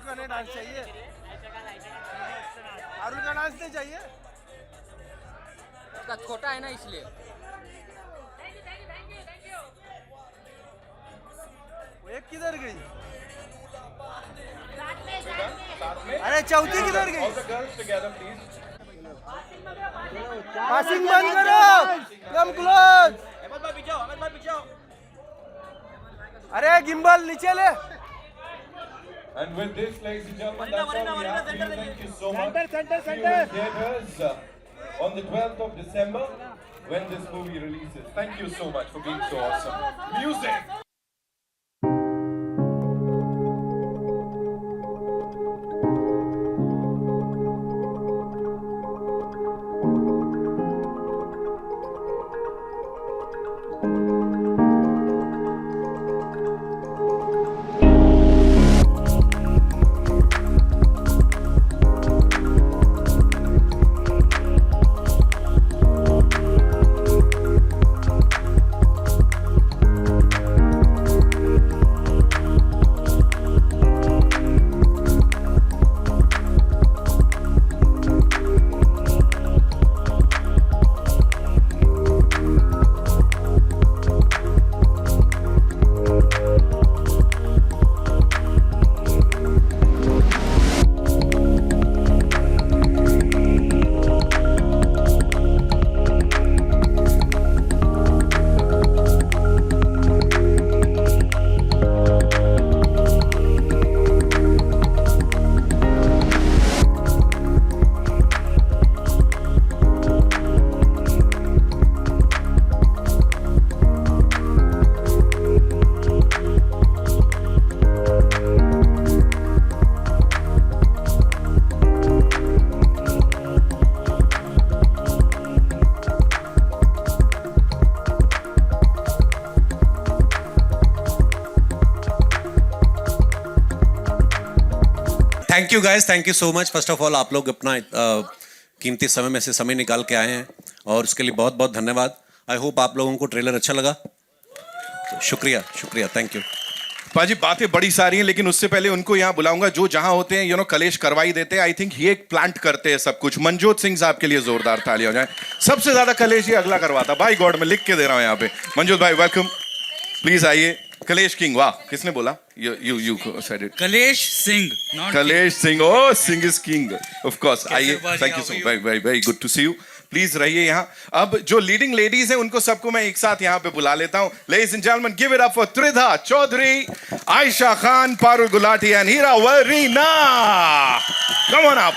का नहीं डांस चाहिए, अरुण का डांस नहीं चाहिए, उसका छोटा है ना इसलिए। वो एक किधर गई? अरे चौथी किधर गई? पासिंग बंद करो, कम क्लोज। अरे गिम्बल नीचे ले। And with this, ladies and gentlemen, that's all we have. Thank you so much. Center. See you in theaters on the 12th of December when this movie releases. Thank you so much for being so awesome. Music. Thank you guys, thank you so much. First of all आप लोग अपना कीमती समय में से समय निकाल के आए हैं और उसके लिए बहुत बहुत धन्यवाद। आई होप आप लोगों को ट्रेलर अच्छा लगा। शुक्रिया, थैंक यू। पाजी बातें बड़ी सारी हैं, लेकिन उससे पहले उनको यहाँ बुलाऊंगा जो जहां होते हैं कलेश करवाई देते हैं। आई थिंक ये प्लांट करते हैं सब कुछ। मनजोत सिंह साहब के लिए जोरदार तालियां हो जाए। सबसे ज्यादा कलेश ये अगला करवाता। बाय गॉड मैं लिख के दे रहा हूँ यहाँ पे। मनजोत भाई वेलकम, प्लीज आइए। कलेश किंग, वाह किसने बोला? You said it. Kalesh Singh, Kalesh Singh, ओ Singh is king of course. आइए, thank you so very very good to see you. Please रहिए यहाँ। अब जो लीडिंग लेडीज हैं उनको सबको मैं एक साथ यहाँ पे बुला लेता हूँ। Ladies and gentleman, give it up for Tridha Choudhary, Ayesha Khan, Parul Gulati and Heera Varina. Come on up.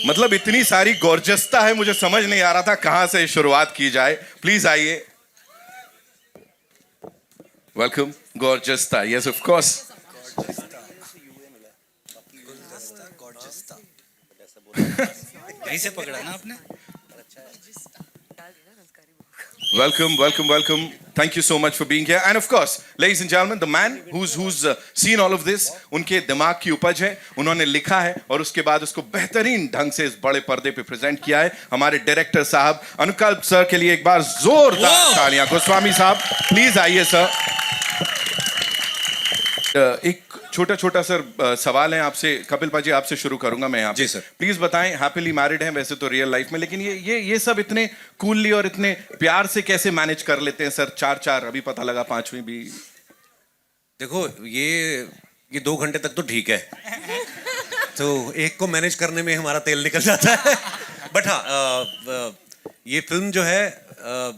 मतलब इतनी सारी गॉर्जसता है, मुझे समझ नहीं आ रहा था कहां से शुरुआत की जाए। प्लीज आइए। वेलकम। गॉर्जसता, यस ऑफ कोर्स। यहीं से पकड़ा ना आपने। Welcome. Thank you so much for being here. And of course, ladies and gentlemen, the man who's seen all of this, उनके दिमाग की उपज है। उन्होंने लिखा है और उसके बाद उसको बेहतरीन ढंग से इस बड़े पर्दे पे प्रेजेंट किया है हमारे डायरेक्टर साहब अनुकल्प सर के लिए एक बार जोरदार तालियां। गोस्वामी साहब प्लीज आइए सर। एक छोटा सर सवाल है आपसे। कपिल पाजी आपसे शुरू करूंगा मैं यहाँ। जी सर। प्लीज बताएं, हैप्पीली मैरिड हैं वैसे तो रियल लाइफ में, लेकिन ये सब इतने कूलली और इतने प्यार से कैसे मैनेज कर लेते हैं सर? 4 अभी पता लगा 5वीं भी। देखो ये 2 घंटे तक तो ठीक है, तो एक को मैनेज करने में हमारा तेल निकल जाता है। बट हाँ, ये फिल्म जो है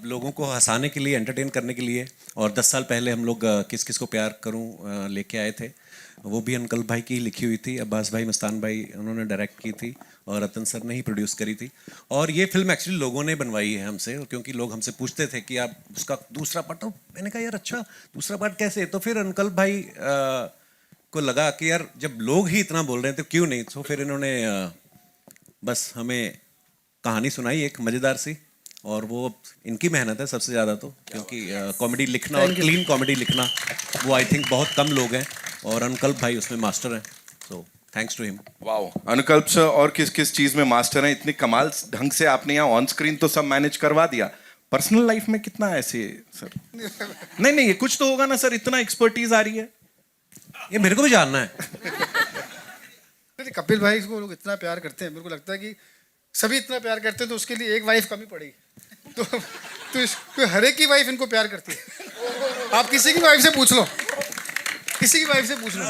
लोगों को हंसाने के लिए, एंटरटेन करने के लिए, और 10 साल पहले हम लोग किस किस को प्यार करूं लेके आए थे। वो भी अनुकल्प भाई की लिखी हुई थी, अब्बास भाई, मस्तान भाई उन्होंने डायरेक्ट की थी और रतन सर ने ही प्रोड्यूस करी थी। और ये फिल्म एक्चुअली लोगों ने बनवाई है हमसे, क्योंकि लोग हमसे पूछते थे कि आप उसका दूसरा पार्ट, तो मैंने कहा यार अच्छा दूसरा पार्ट कैसे? तो फिर अनुकल्प भाई को लगा कि यार जब लोग ही इतना बोल रहे हैं तो क्यों नहीं। तो फिर इन्होंने बस हमें कहानी सुनाई एक मज़ेदार सी, और वो इनकी मेहनत है सबसे ज़्यादा तो, क्योंकि कॉमेडी लिखना और क्लीन कॉमेडी लिखना वो आई थिंक बहुत कम लोग हैं, और अनुकल्प भाई उसमें मास्टर हैं। So thanks to him. Wow Anukalp sir, और किस किस चीज़ में मास्टर हैं? इतने कमाल ढंग से आपने यहाँ ऑन स्क्रीन तो सब मैनेज करवा दिया, पर्सनल लाइफ में कितना ऐसे सर? नहीं नहीं, ये कुछ तो होगा ना सर, इतना एक्सपर्टीज आ रही है। ये मेरे को भी जानना है। नहीं, कपिल भाई को लोग इतना प्यार करते हैं, मेरे को लगता है कि सभी इतना प्यार करते हैं तो उसके लिए एक वाइफ कमी पड़ेगी। तो हर एक की वाइफ इनको प्यार करती है। आप किसी की वाइफ से पूछ लो, किसी की वाइफ से पूछ लो,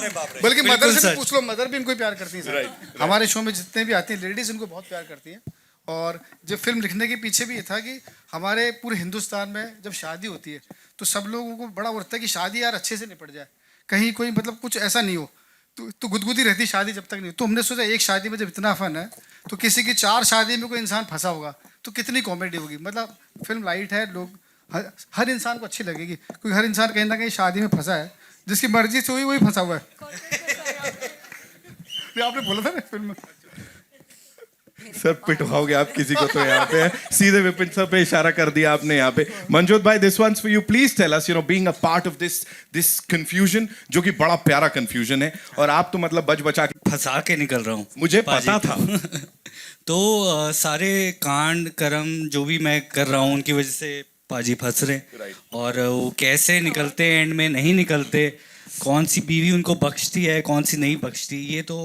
बल्कि मदर से भी पूछ लो, मदर भी इनको प्यार करती है सर। हमारे शो में जितने भी आती हैं लेडीज इनको बहुत प्यार करती हैं। और जब फिल्म लिखने के पीछे भी ये था कि हमारे पूरे हिंदुस्तान में जब शादी होती है तो सब लोगों को बड़ा होता है कि शादी यार अच्छे से निपट जाए, कहीं कोई मतलब कुछ ऐसा नहीं हो, तो गुदगुदी रहती शादी जब तक नहीं। तो हमने सोचा एक शादी में जब इतना फन है तो किसी की 4 शादी में कोई इंसान फंसा होगा तो कितनी कॉमेडी होगी। मतलब फिल्म लाइट है, लोग हर इंसान को अच्छी लगेगी, क्योंकि हर इंसान कहीं ना कहीं शादी में फंसा है, जिसकी मर्जी से वही फंसा हुआ है। आपने बोला था ना फिल्म में। सर पिटवाओगे आप किसी को तो यहाँ पे सीधे विपिन सर पे इशारा कर दिया आपने यहाँ पे। मंजोत भाई, this one's for you, please tell us, you know, being a part of this confusion, जो कि बड़ा प्यारा कंफ्यूजन है, और आप तो मतलब बच बचा के फंसा के निकल रहा हूँ। मुझे पता था। तो सारे कांड कर्म जो भी मैं कर रहा हूँ उनकी वजह से पाजी फंस रहे, और वो कैसे निकलते एंड में नहीं निकलते, कौन सी बीवी उनको बख्शती है कौन सी नहीं बख्शती, ये तो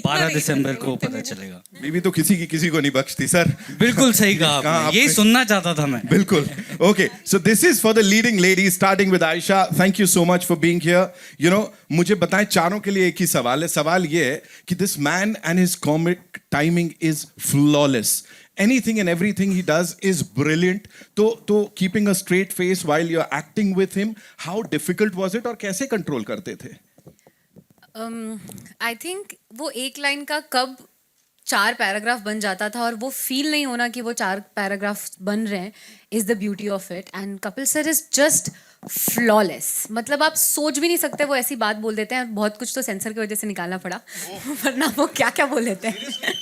12 दिसंबर को पता चलेगा। बीवी तो किसी को नहीं बख्शती सर। बिल्कुल सही कहा आपने, यही सुनना चाहता था मैं। बिल्कुल। Okay, so this is for the leading lady, starting with Ayesha. Thank you so much for being here. You know, मुझे बताएं, चारों के लिए एक ही सवाल है। सवाल ये है कि this man and his comic timing is flawless. Anything and everything he does is brilliant. तो keeping a straight face while you're acting with him, how difficult was it, और कैसे कंट्रोल करते थे? आई थिंक वो एक line का कब 4 paragraph बन जाता था और वो फील नहीं होना कि वो 4 पैराग्राफ बन रहे हैं is the beauty of it. And Kapil sir is just flawless. मतलब आप सोच भी नहीं सकते, वो ऐसी बात बोल देते हैं. बहुत कुछ तो सेंसर की वजह से निकालना पड़ा, वरना वो क्या क्या बोल देते हैं.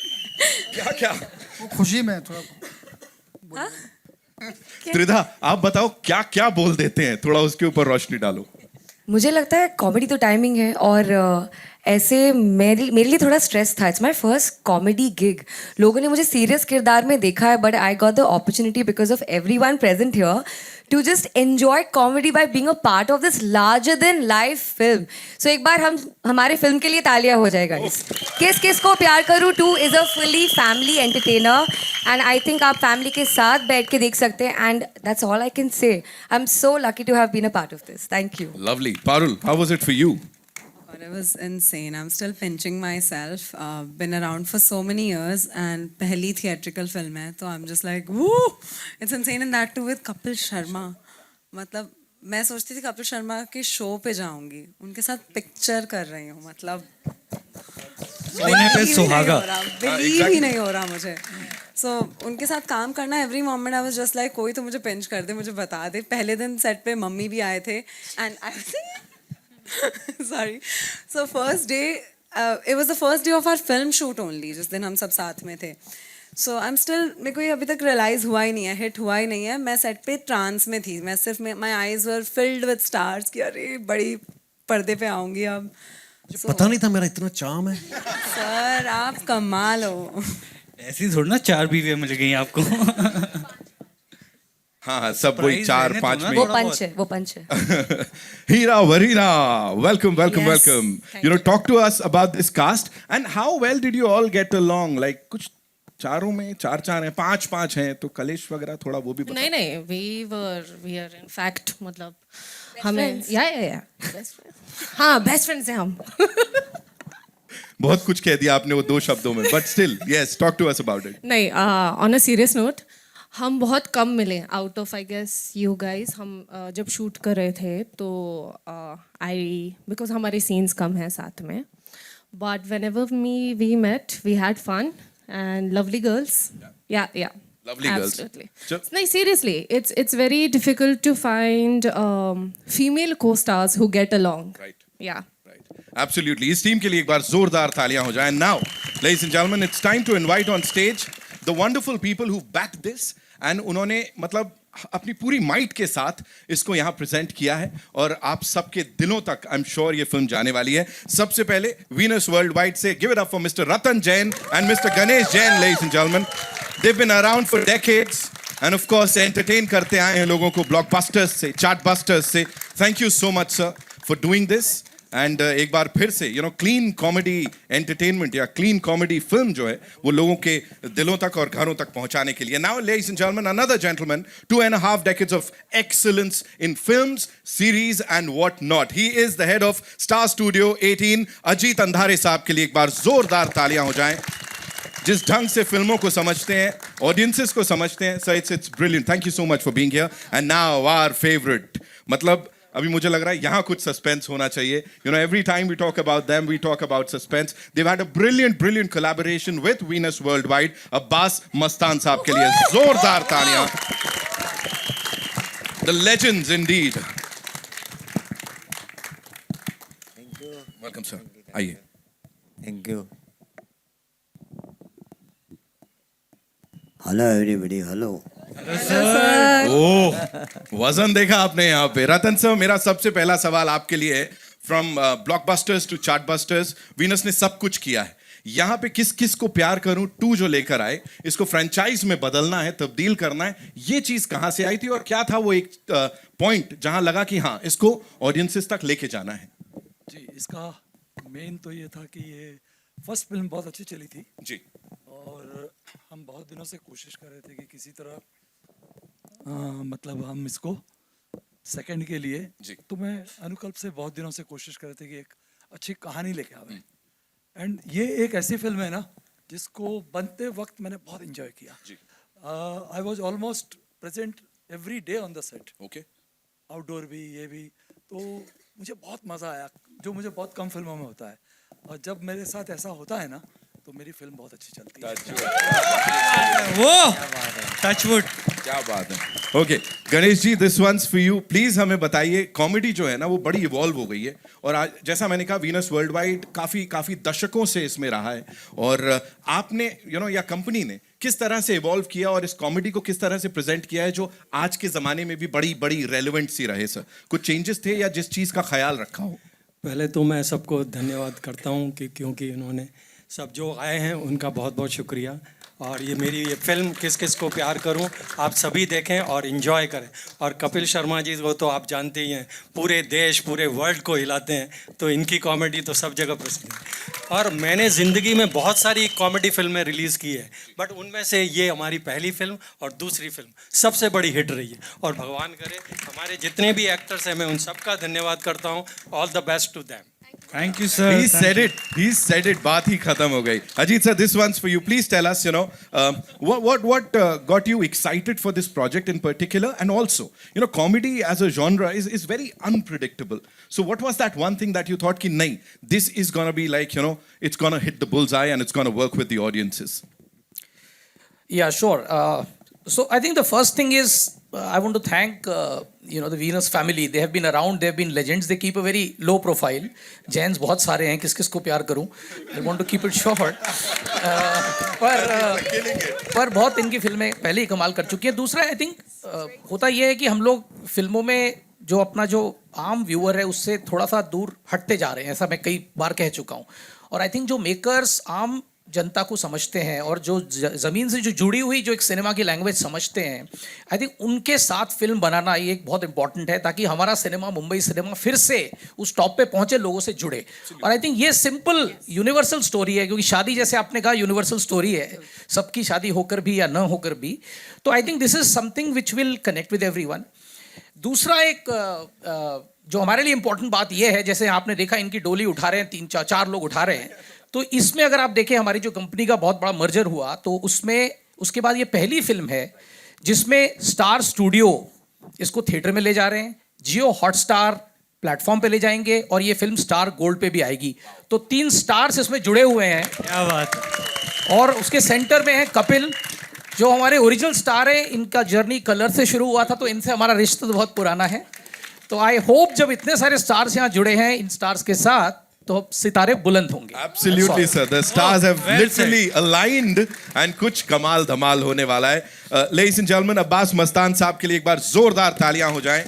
क्या वो खुशी में थोड़ा त्रिधा, आप बताओ क्या क्या बोल देते हैं, थोड़ा उसके ऊपर रोशनी डालो. मुझे लगता है कॉमेडी तो टाइमिंग है, और ऐसे मेरे लिए थोड़ा स्ट्रेस था. It's my first comedy gig. लोगों ने मुझे सीरियस किरदार में देखा है, but I got the opportunity because of everyone present here to just enjoy comedy by being a part of this larger than life film. So एक बार हमारे फिल्म के लिए तालियां हो जाएगा. किस किस को प्यार करूँ 2 is a fully family entertainer, and I think आप फैमिली के साथ बैठ के देख सकते हैं. And that's all I can say. I am so lucky to have been a part of this. Thank you. Lovely. Parul, how was it for you? God, it was insane. I'm still pinching myself. Been around for so many years, and पहली theatrical film है, तो I'm just like, woo! It's insane, and that too with Kapil Sharma. मतलब मैं सोचती थी कपिल शर्मा के show पे जाऊंगी, उनके साथ पिक्चर कर रही हूँ. मतलब सोने पे सुहागा. बिलीव ही नहीं हो रहा मुझे. So उनके साथ काम करना, every moment I was just like, कोई तो मुझे पिंच कर दे, मुझे बता दे. पहले दिन सेट पे मम्मी भी आए थे, and I sorry. So first day, it was the first day of our film shoot only. जिस दिन हम सब साथ में थे. So I'm still, मेरे को ये अभी तक रियलाइज हुआ ही नहीं है, हिट हुआ ही नहीं है. मैं सेट पे ट्रांस में थी. मैं सिर्फ my eyes were filled with stars कि अरे बड़ी पर्दे पे आऊंगी अब. पता नहीं था मेरा इतना चार्म है. सर आप कमाल हो. ऐसी थोड़ी ना 4 बीवियां मिल गई आपको. हाँ, सब वही Surprise 4-5 रहने में. दो ना. वो पंच है. Hira Varina, welcome. Yes, You know, talk to us about this cast and how well did you all get along? Like कुछ चारों में 4 हैं, 5 हैं, तो कलेश वगैरह थोड़ा वो भी बताओ. नहीं we are in fact मतलब हमें या हाँ बेस्ट फ्रेंड्स हैं हम. बहुत कुछ कह दिया आपने वो 2 शब्दों में, but still, yes, talk to us about it. नहीं ऑन अ सीरियस नोट, हम बहुत कम मिले out of I guess you guys. हम जब शूट कर रहे थे तो बिकॉज हमारे सीन्स कम हैं साथ में, but whenever we met we had fun and lovely girls. या Lovely girls. Absolutely. So- No, seriously, it's very difficult to find female co-stars who get along. Right. Yeah. Right. Absolutely. इस team के लिए एक बार जोरदार तालियां हो जाएं. Now, ladies and gentlemen, it's time to invite on stage the wonderful people who backed this, and उन्होंने मतलब अपनी पूरी माइट के साथ इसको यहाँ प्रेजेंट किया है, और आप सबके दिलों तक आई एम श्योर ये फिल्म जाने वाली है. सबसे पहले वीनस वर्ल्ड वाइड से give it up for mister Ratan Jain and mister Ganesh Jain. Ladies and gentlemen, they've been around for decades end of course entertain करते आए हैं लोगों को ब्लॉकबस्टर्स से, चार्टबस्टर्स से. Thank you so much sir for doing this. And एक बार फिर से क्लीन कॉमेडी एंटरटेनमेंट या क्लीन कॉमेडी फिल्म जो है वो लोगों के दिलों तक और घरों तक पहुंचाने के लिए. Now ladies and gentleman, another gentleman, 2.5 decades of excellence in films, series and what not. He is the head of Star Studio 18. Ajit अंधारे साहब के लिए एक बार जोरदार तालियां हो जाएं. जिस ढंग से फिल्मों को समझते हैं, ऑडियंसेस को समझते हैं, sir it's brilliant. Thank you so much for being here. And now our favourite, मतलब अभी मुझे लग रहा है यहाँ कुछ सस्पेंस होना चाहिए. Every time we talk about them, we talk about suspense. Dev had a brilliant collaboration with Venus worldwide. Abbas Mustan साहब के लिए जोरदार तालियां. The legends indeed. Welcome sir, आइए. Thank you. Hello everybody. Hello. वजन देखा आपने यहाँ पे. रतन सर, मेरा सबसे पहला सवाल आपके लिए है. From blockbusters to chartbusters, Venus ने सब कुछ किया है. यहाँ पे किस किस को प्यार करूं 2 जो लेकर आए, इसको फ्रेंचाइज में बदलना है, तब्दील करना है, ये चीज कहाँ से आई थी और क्या था वो एक पॉइंट जहां लगा कि हाँ इसको ऑडियंसेस तक लेके जाना है? जी, इसका मेन तो ये था कि ये फर्स्ट फिल्म बहुत अच्छी चली थी जी, और हम बहुत दिनों से कोशिश कर रहे थे कि किसी तरह मतलब हम इसको सेकंड के लिए जी. तो मैं अनुकल्प से बहुत दिनों से कोशिश कर रहे थे कि एक अच्छी कहानी लेके आवे. एंड ये एक ऐसी फिल्म है ना जिसको बनते वक्त मैंने बहुत एंजॉय किया. I was almost present every day on the set. Okay. Outdoor भी, ये भी. तो मुझे बहुत मज़ा आया, जो मुझे बहुत कम फिल्मों में होता है. और जब मेरे साथ ऐसा होता है ना तो मेरी फिल्म बहुत अच्छी चलती है. वो टचवुड. क्या बात है. Okay Ganesh ji, this one's for you. Please हमें बताइए, कॉमेडी जो है ना वो बड़ी इवॉल्व हो गई है और आज जैसा मैंने कहा वीनस वर्ल्डवाइड काफी दशकों से इसमें रहा है और आपने या कंपनी ने किस तरह से इवॉल्व किया और इस कॉमेडी को किस तरह से प्रेजेंट किया है जो आज के जमाने में भी बड़ी रेलेवेंट सी रहे. सर कुछ चेंजेस थे या जिस चीज का ख्याल रखा हो? पहले तो मैं सबको धन्यवाद करता हूँ कि क्योंकि इन्होंने सब जो आए हैं उनका बहुत बहुत शुक्रिया. और ये मेरी ये फिल्म किस किस को प्यार करूं आप सभी देखें और इन्जॉय करें. और कपिल शर्मा जी वो तो आप जानते ही हैं, पूरे देश पूरे वर्ल्ड को हिलाते हैं, तो इनकी कॉमेडी तो सब जगह प्रसिद्ध है. और मैंने ज़िंदगी में बहुत सारी कॉमेडी फिल्में रिलीज़ की है, बट उनमें से ये हमारी पहली फिल्म और दूसरी फिल्म सबसे बड़ी हिट रही है. और भगवान करे हमारे जितने भी एक्टर्स हैं मैं उन सबका धन्यवाद करता हूँ. All the best to them. Thank you sir. He said it. बात ही खत्म हो गई. Ajit sir, this one's for you. Please tell us, what got you excited for this project in particular, and also, comedy as a genre is very unpredictable. So, what was that one thing that you thought, ki nahi, this is gonna be like, it's gonna hit the bullseye and it's gonna work with the audiences? Yeah, sure. So I think the first thing is I want to thank the Venus family. They have been around. They have been legends. They keep a very low profile. Jains बहुत सारे हैं. किस किस को प्यार करूं? I want to keep it short. पर बहुत इनकी फिल्में पहले ही कमाल कर चुकी हैं. दूसरा I think होता ये है कि हम लोग फिल्मों में जो अपना जो आम व्यूअर है उससे थोड़ा सा दूर हटते जा रहे हैं. ऐसा मैं कई बार कह चुका हूँ. और आई थिंक जो मेकर्स आम जनता को समझते हैं और जो ज़मीन से जो जुड़ी हुई जो एक सिनेमा की लैंग्वेज समझते हैं, आई थिंक उनके साथ फिल्म बनाना ये एक बहुत इंपॉर्टेंट है ताकि हमारा सिनेमा, मुंबई सिनेमा फिर से उस टॉप पे पहुंचे, लोगों से जुड़े. और आई थिंक ये सिंपल यूनिवर्सल स्टोरी है, क्योंकि शादी जैसे आपने कहा यूनिवर्सल स्टोरी है, सबकी शादी होकर भी या न होकर भी. तो I think this is something which will connect with everyone. दूसरा एक जो हमारे लिए इंपॉर्टेंट बात यह है, जैसे आपने देखा इनकी डोली उठा रहे हैं, 3-4 लोग उठा रहे हैं. तो इसमें अगर आप देखें हमारी जो कंपनी का बहुत बड़ा मर्जर हुआ, तो उसमें उसके बाद ये पहली फिल्म है जिसमें स्टार स्टूडियो इसको थिएटर में ले जा रहे हैं, जियो हॉटस्टार प्लेटफॉर्म पे ले जाएंगे और ये फिल्म स्टार गोल्ड पे भी आएगी. तो 3 स्टार्स इसमें जुड़े हुए हैं. क्या बात है. और उसके सेंटर में है कपिल, जो हमारे ओरिजिनल स्टार है. इनका जर्नी कलर से शुरू हुआ था, तो इनसे हमारा रिश्ता तो बहुत पुराना है. तो आई होप जब इतने सारे स्टार्स यहाँ जुड़े हैं इन स्टार्स के साथ, तो सितारे बुलंद होंगे. Absolutely sir, the stars have literally aligned and कुछ कमाल धमाल होने वाला है. Ladies and gentlemen, Abbas Mustan साहब के लिए एक बार जोरदार तालियां हो जाएं.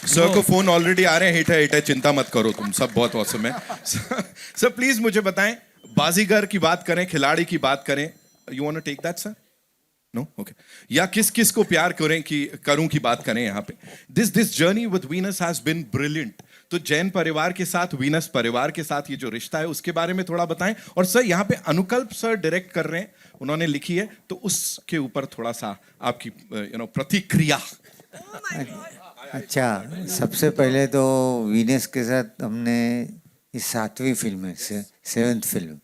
सर को फोन ऑलरेडी आ रहे हैं, हिट है, चिंता मत करो तुम, सब बहुत औसम है. सर प्लीज मुझे बताएं, बाजीगर की बात करें, खिलाड़ी की बात करें, you want to take that sir? No okay या किस किस को प्यार करूं की बात करें यहाँ पे this journey with Venus has been brilliant तो जैन परिवार के साथ वीनस परिवार के साथ ये जो रिश्ता है उसके बारे में थोड़ा बताएं और सर यहाँ पे अनुकल्प सर डायरेक्ट कर रहे हैं उन्होंने लिखी है तो उसके ऊपर थोड़ा सा आपकी प्रतिक्रिया अच्छा सबसे पहले तो वीनस के साथ हमने इस 7वीं फिल्म है 7th फिल्म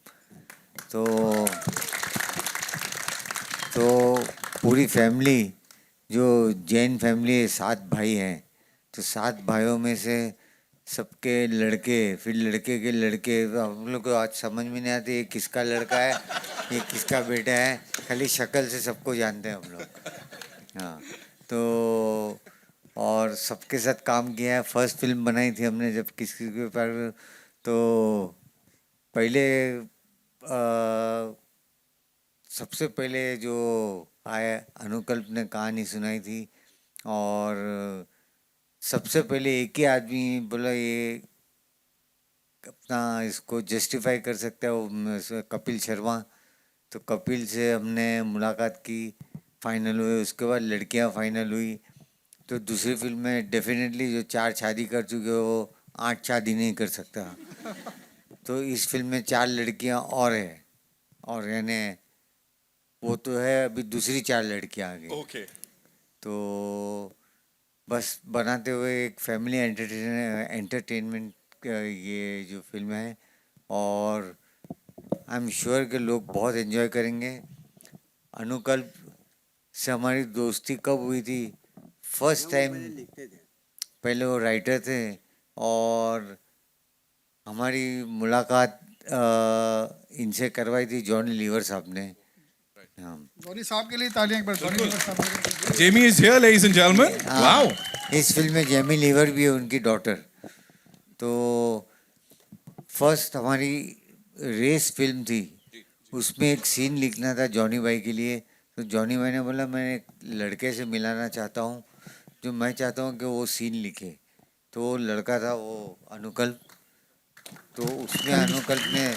तो पूरी फैमिली जो जैन फैमिली है 7 भाई हैं तो 7 भाइयों में से सबके लड़के फिर लड़के के लड़के हम लोग को आज समझ में नहीं आती ये किसका लड़का है ये किसका बेटा है खाली शक्ल से सबको जानते हैं हम लोग हाँ तो और सबके साथ काम किया है फर्स्ट फिल्म बनाई थी हमने जब किसी के पर तो पहले सबसे पहले जो आया अनुकल्प ने कहानी सुनाई थी और सबसे पहले एक ही आदमी बोला ये अपना इसको जस्टिफाई कर सकता है वो कपिल शर्मा तो कपिल से हमने मुलाकात की फाइनल हुए उसके बाद लड़कियां फाइनल हुई तो दूसरी फिल्म में डेफिनेटली जो 4 शादी कर चुके वो 8 शादी नहीं कर सकता तो इस फिल्म में 4 लड़कियां और है और यानी वो तो है अभी दूसरी 4 लड़कियां आ गई ओके तो बस बनाते हुए एक फैमिली एंटरटेनमेंट ये जो फिल्म है और आई एम श्योर कि लोग बहुत एंजॉय करेंगे अनुकल्प से हमारी दोस्ती कब हुई थी फर्स्ट टाइम पहले वो राइटर थे और हमारी मुलाकात इनसे करवाई थी जॉनी लीवर साहब ने जॉनी साहब के लिए तालियां एक बार जॉनी लीवर साहब Jamie is here ladies and gentleman wow इस फिल्म में जेमी लीवर भी है उनकी डॉटर तो फर्स्ट हमारी रेस फिल्म थी उसमें एक सीन लिखना था जॉनी भाई के लिए तो जॉनी भाई ने बोला मैं एक लड़के से मिलाना चाहता हूँ जो मैं चाहता हूँ कि वो सीन लिखे तो वो लड़का था वो अनुकल्प तो उसमें अनुकल्प ने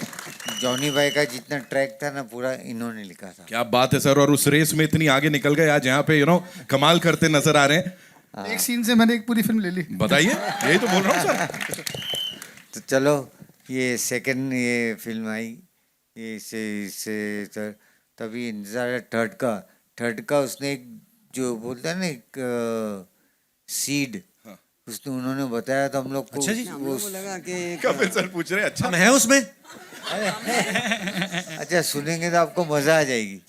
जॉनी भाई का जितना ट्रैक था ना पूरा इन्होंने लिखा था क्या बात है सर और उस रेस में इतनी आगे निकल गए आज यहाँ पे कमाल करते नजर आ रहे हैं एक सीन से मैंने एक पूरी फिल्म ले ली बताइए यही तो बोल रहा हूँ सर तो चलो ये सेकंड ये फिल्म आई ये इससे तभी इंतजार है थर्ड का उसने एक जो बोलता है ना एक सीड उसने उन्होंने बताया तो हम लोग को अच्छा जी लगा कि कपिल सर पूछ रहे हैं अच्छा हम हैं उसमें अच्छा सुनेंगे तो आपको मजा आ जाएगी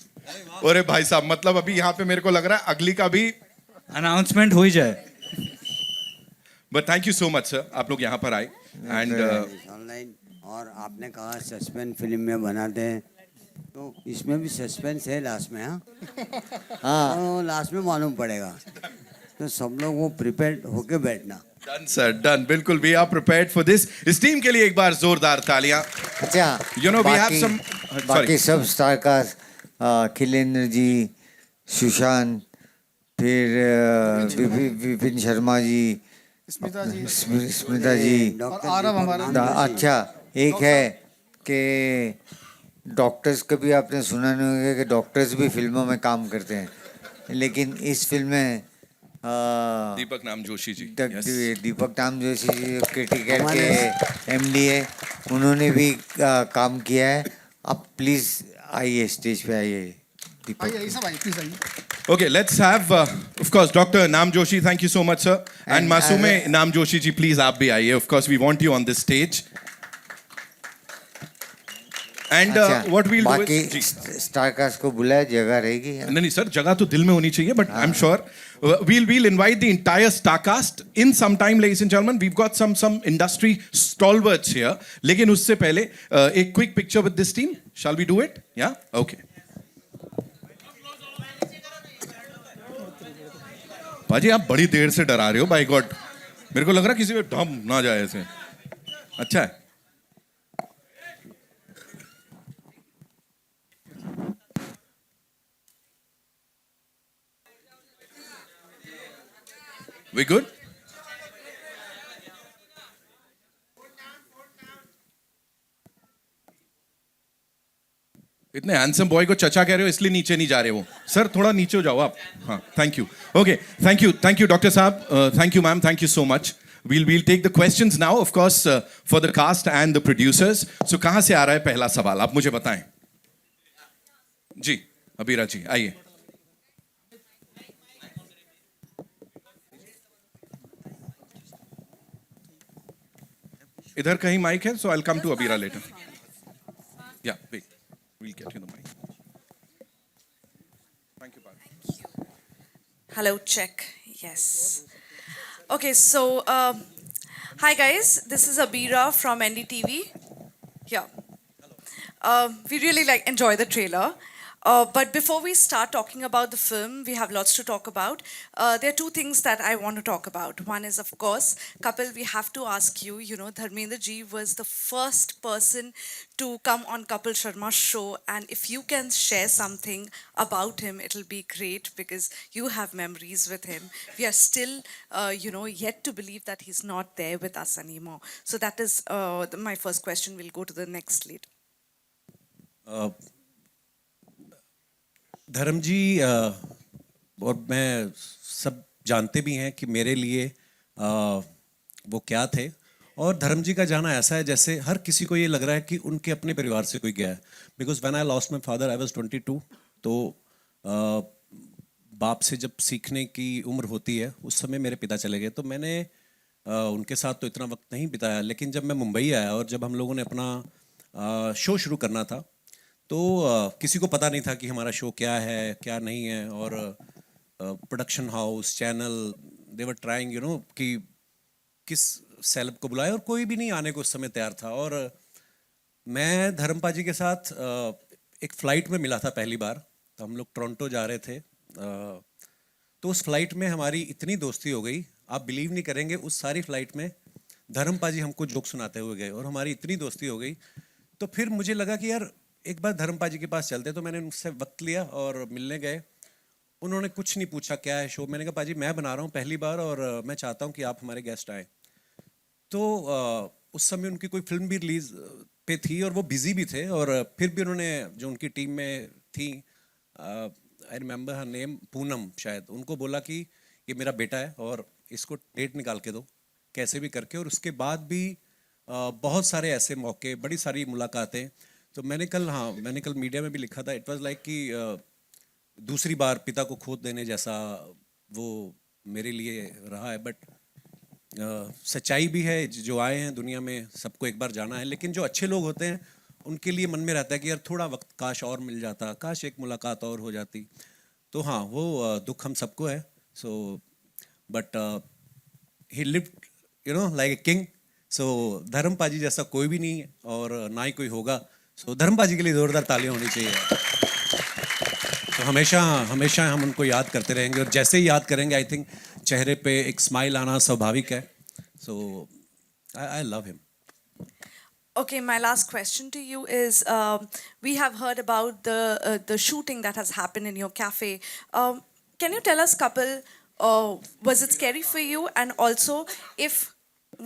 अरे भाई साहब मतलब अभी यहाँ पे मेरे को लग रहा है अगली का भी अनाउंसमेंट हो ही जाए but thank you so much sir आप लोग यहाँ पर आए एंड ऑनलाइन और आपने कहा सस्पेंस फिल्म में बनाते हैं तो इसमें भी सस्पेंस है लास्ट में हाँ तो लास्ट में मालूम पड़ेगा तो सब लोग वो प्रिपेयर्ड होके बैठना डन सर डन बिल्कुल we are prepared for this इस टीम के लिए एक बार जोरदार तालियां अच्छा वी हैव सम बाकी सब स्टार कास्ट खिलेंद्र जी सुशांत फिर विपिन शर्मा जी स्मिता जी अच्छा एक है कि डॉक्टर्स का भी आपने सुना नहीं होगा कि डॉक्टर्स भी फिल्मों में काम करते हैं लेकिन इस फिल्म में दीपक नाम जोशी जी दीपक नाम जोशी जी क्रिटिकेट के एमडी है उन्होंने भी काम किया है आप प्लीज आइए स्टेज पे आइए Deepak okay let's have of course doctor नाम Joshi thank you so much sir and मासूमे नाम जोशी जी प्लीज आप भी आइए of course we want you on this stage and what we'll do is star cast को बुलाया जगह रहेगी नहीं सर जगह तो दिल में होनी चाहिए but I am sure we'll invite the entire star cast in some time ladies and gentlemen we've got some industry stalwarts here लेकिन उससे पहले एक quick picture with this team shall we do it yeah okay बाजी आप बड़ी देर से डरा रहे हो बाय गॉड मेरे को लग रहा है किसी पे धम ना जाए ऐसे अच्छा है We good? इतने हैंडसम बॉय को चचा कह रहे हो इसलिए नीचे नहीं जा रहे वो. सर थोड़ा नीचे हो जाओ आप. हाँ, thank you. Okay, thank you doctor साहब. Thank you ma'am, thank you so much. We'll take the questions now, of course, for the cast and the producers. So कहाँ से आ रहा है पहला सवाल, आप मुझे बताएं. जी, अबीरा जी, आइए. इधर कहीं माइक है, so I'll come to Abira later. Yeah, wait, we'll get you the mic. Thank you, Parth. Hello, check. Yes. Okay, so hi guys, this is Abira from NDTV. Yeah. We really enjoy the trailer. But before we start talking about the film, we have lots to talk about. There are two things that I want to talk about. One is, of course, Kapil, we have to ask you, Dharmendra ji was the first person to come on Kapil Sharma's show. And if you can share something about him, it'll be great because you have memories with him. We are still, yet to believe that he's not there with us anymore. So that is my first question. We'll go to the next lead. धर्म जी और मैं सब जानते भी हैं कि मेरे लिए वो क्या थे, और धर्म जी का जाना ऐसा है जैसे हर किसी को ये लग रहा है कि उनके अपने परिवार से कोई गया है. Because when I lost my father I was 22. तो बाप से जब सीखने की उम्र होती है उस समय मेरे पिता चले गए. तो मैंने उनके साथ तो इतना वक्त नहीं बिताया, लेकिन जब मैं मुंबई आया और जब हम लोगों ने अपना शो शुरू करना था तो किसी को पता नहीं था कि हमारा शो क्या है क्या नहीं है. और production house, channel, they were trying कि किस सेलेब को बुलाए, और कोई भी नहीं आने को उस समय तैयार था. और मैं धर्मपा जी के साथ एक फ़्लाइट में मिला था पहली बार. तो हम लोग टोरंटो जा रहे थे. तो उस फ्लाइट में हमारी इतनी दोस्ती हो गई, आप बिलीव नहीं करेंगे, उस सारी फ्लाइट में धर्मपा जी हमको जोक सुनाते हुए गए और हमारी इतनी दोस्ती हो गई. तो फिर मुझे लगा कि यार एक बार धर्मपा जी के पास चलते. तो मैंने उनसे वक्त लिया और मिलने गए. उन्होंने कुछ नहीं पूछा क्या है शो. मैंने कहा पाजी मैं बना रहा हूँ पहली बार और मैं चाहता हूँ कि आप हमारे गेस्ट आए. तो उस समय उनकी कोई फिल्म भी रिलीज पे थी और वो बिजी भी थे. और फिर भी उन्होंने, जो उनकी टीम में थी, I remember her name, Poonam शायद, उनको बोला कि ये मेरा बेटा है और इसको डेट निकाल के दो कैसे भी करके. और उसके बाद भी बहुत सारे ऐसे मौके, बड़ी सारी मुलाकातें. तो मैंने कल मीडिया में भी लिखा था, इट वाज लाइक कि दूसरी बार पिता को खो देने जैसा वो मेरे लिए रहा है. बट सच्चाई भी है, जो आए हैं दुनिया में सबको एक बार जाना है. लेकिन जो अच्छे लोग होते हैं उनके लिए मन में रहता है कि यार थोड़ा वक्त काश और मिल जाता, काश एक मुलाकात और हो जाती. तो हाँ, वो दुख हम सबको है. So but he lived like a king. So धर्मपा जी जैसा कोई भी नहीं है और ना ही कोई होगा. सो धर्मपा जी के लिए जोरदार तालियां होनी चाहिए. तो हमेशा हम उनको याद करते रहेंगे, और जैसे ही याद करेंगे आई थिंक चेहरे पे एक स्माइल आना स्वाभाविक है. So I love him. Okay, my last question to you is, we have heard about the shooting that has happened in your cafe. Can you tell us, Kapil, was it scary for you? And also, if...